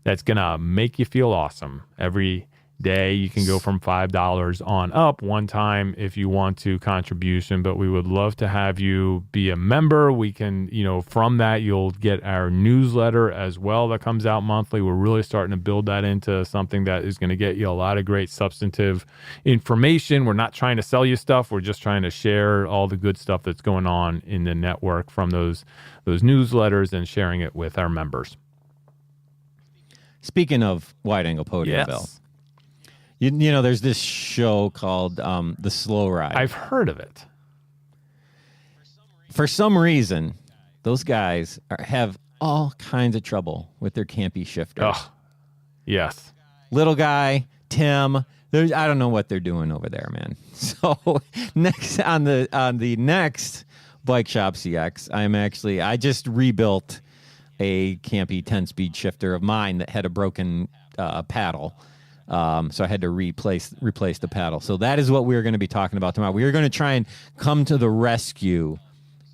going to make you feel awesome every day. You can go from $5 on up one time if you want to contribution, but we would love to have you be a member. We can, from that you'll get our newsletter as well that comes out monthly. We're really starting to build that into something that is going to get you a lot of great substantive information. We're not trying to sell you stuff. We're just trying to share all the good stuff that's going on in the network from those newsletters and sharing it with our members. Speaking of Wide Angle Podium, Bill. There's this show called The Slow Ride. I've heard of it. For some reason, those guys have all kinds of trouble with their campy shifters. Oh, yes. Little guy, Tim. I don't know what they're doing over there, man. So next on the next Bike Shop CX, I just rebuilt a campy 10-speed shifter of mine that had a broken paddle. So I had to replace the paddle. So that is what we're going to be talking about tomorrow. We are going to try and come to the rescue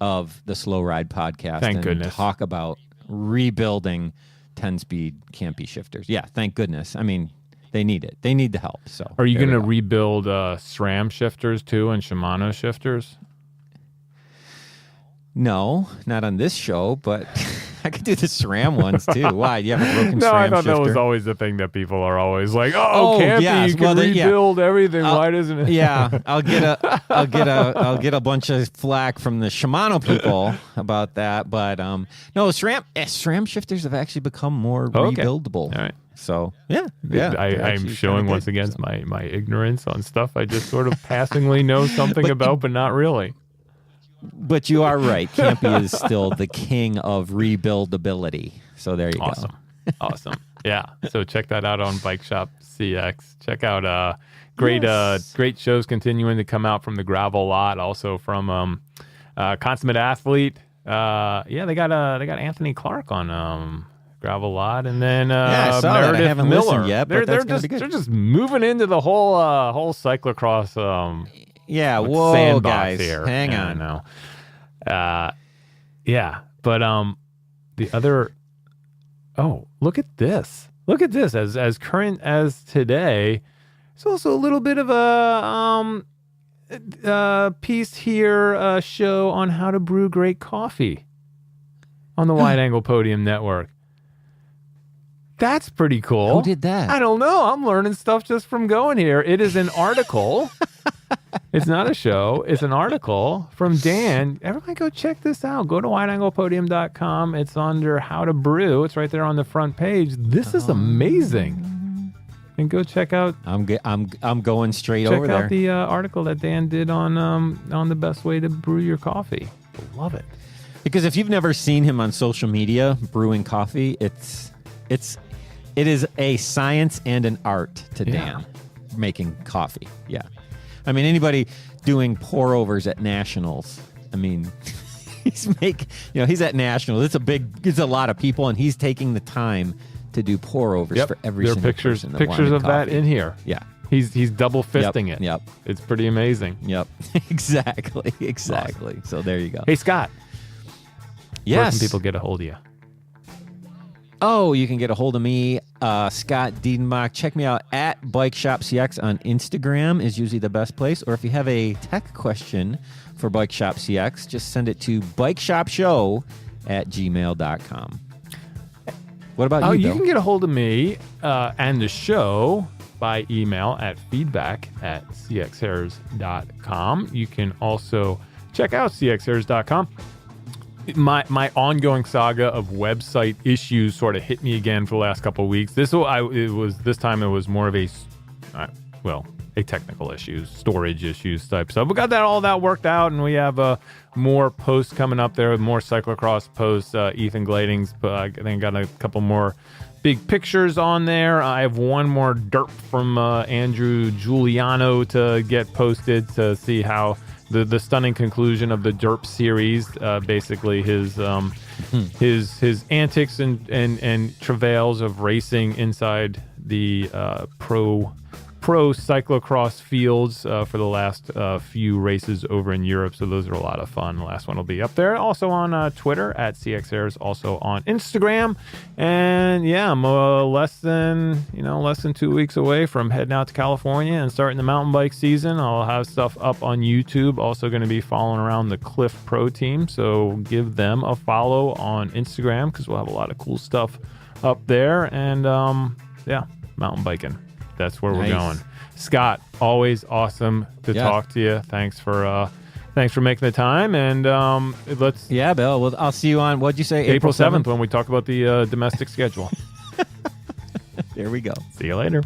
of the Slow Ride podcast. Thank goodness. Talk about rebuilding 10-speed campy shifters. Yeah, thank goodness. I mean, they need it. They need the help. So are you going to rebuild SRAM shifters too and Shimano shifters? No, not on this show, but I could do the SRAM ones too. Why? Do you have a broken SRAM shifter? No, I thought that was always the thing that people are always like, campy, yes. you can rebuild everything. Why doesn't it? Yeah, I'll get a bunch of flack from the Shimano people about that. But no, SRAM shifters have actually become more rebuildable. All right. So yeah. I'm showing once again my ignorance on stuff I just sort of passingly know something about, but not really. But you are right. Campy is still the king of rebuildability. So there you go. Awesome. Yeah. So check that out on Bike Shop CX. Check out great shows continuing to come out from the gravel lot, also from Consummate Athlete. They got Anthony Clark on gravel lot, and then I saw Meredith that. I haven't Miller. listened yet, but They're just moving into the whole cyclocross. Yeah, whoa, guys, here. hang on. I know. But the other. Oh, look at this! Look at this. As current as today, there's also a little bit of a piece here, show on how to brew great coffee on the Wide Angle Podium Network. That's pretty cool. Who did that? I don't know. I'm learning stuff just from going here. It is an article. It's not a show. It's an article from Dan. Everybody go check this out. Go to wideanglepodium.com. It's under How to Brew. It's right there on the front page. This is amazing. And go check out. I'm going straight over there. Check out the article that Dan did on the best way to brew your coffee. I love it. Because if you've never seen him on social media brewing coffee, it is a science and an art to Dan making coffee. Yeah. I mean, anybody doing pour overs at nationals, I mean, he's at nationals. It's a lot of people, and he's taking the time to do pour overs for every single person. There are pictures of that in here. Yeah. He's double fisting it. Yep. It's pretty amazing. Yep. Exactly. Awesome. So there you go. Hey, Scott. Yes. Where can people get a hold of you? Oh, you can get a hold of me, Scott Dedenbach. Check me out at Bike Shop CX on Instagram is usually the best place. Or if you have a tech question for Bike Shop CX, just send it to bikeshopshow@gmail.com. What about you, You Bill? can get a hold of me and the show by email at feedback@cxhairs.com. You can also check out cxhairs.com. My ongoing saga of website issues sort of hit me again for the last couple of weeks. This time it was more of a technical issues, storage issues type stuff. We got all that worked out, and we have more posts coming up there, more cyclocross posts. Ethan Glading's, I think, got a couple more big pictures on there. I have one more derp from Andrew Giuliano to get posted to see how the stunning conclusion of the derp series, basically his antics and travails of racing inside the pro cyclocross fields for the last few races over in Europe. So those are a lot of fun. The last one will be up there. Also on Twitter at CXAirs, also on Instagram. And yeah, I'm less than 2 weeks away from heading out to California and starting the mountain bike season. I'll have stuff up on YouTube. Also going to be following around the Cliff Pro team. So give them a follow on Instagram because we'll have a lot of cool stuff up there. And mountain biking. That's where we're going. Scott, always awesome to talk to you. Thanks for making the time. And let's. Yeah, Bill. Well, I'll see you on, what'd you say? April 7th when we talk about the domestic schedule. There we go. See you later.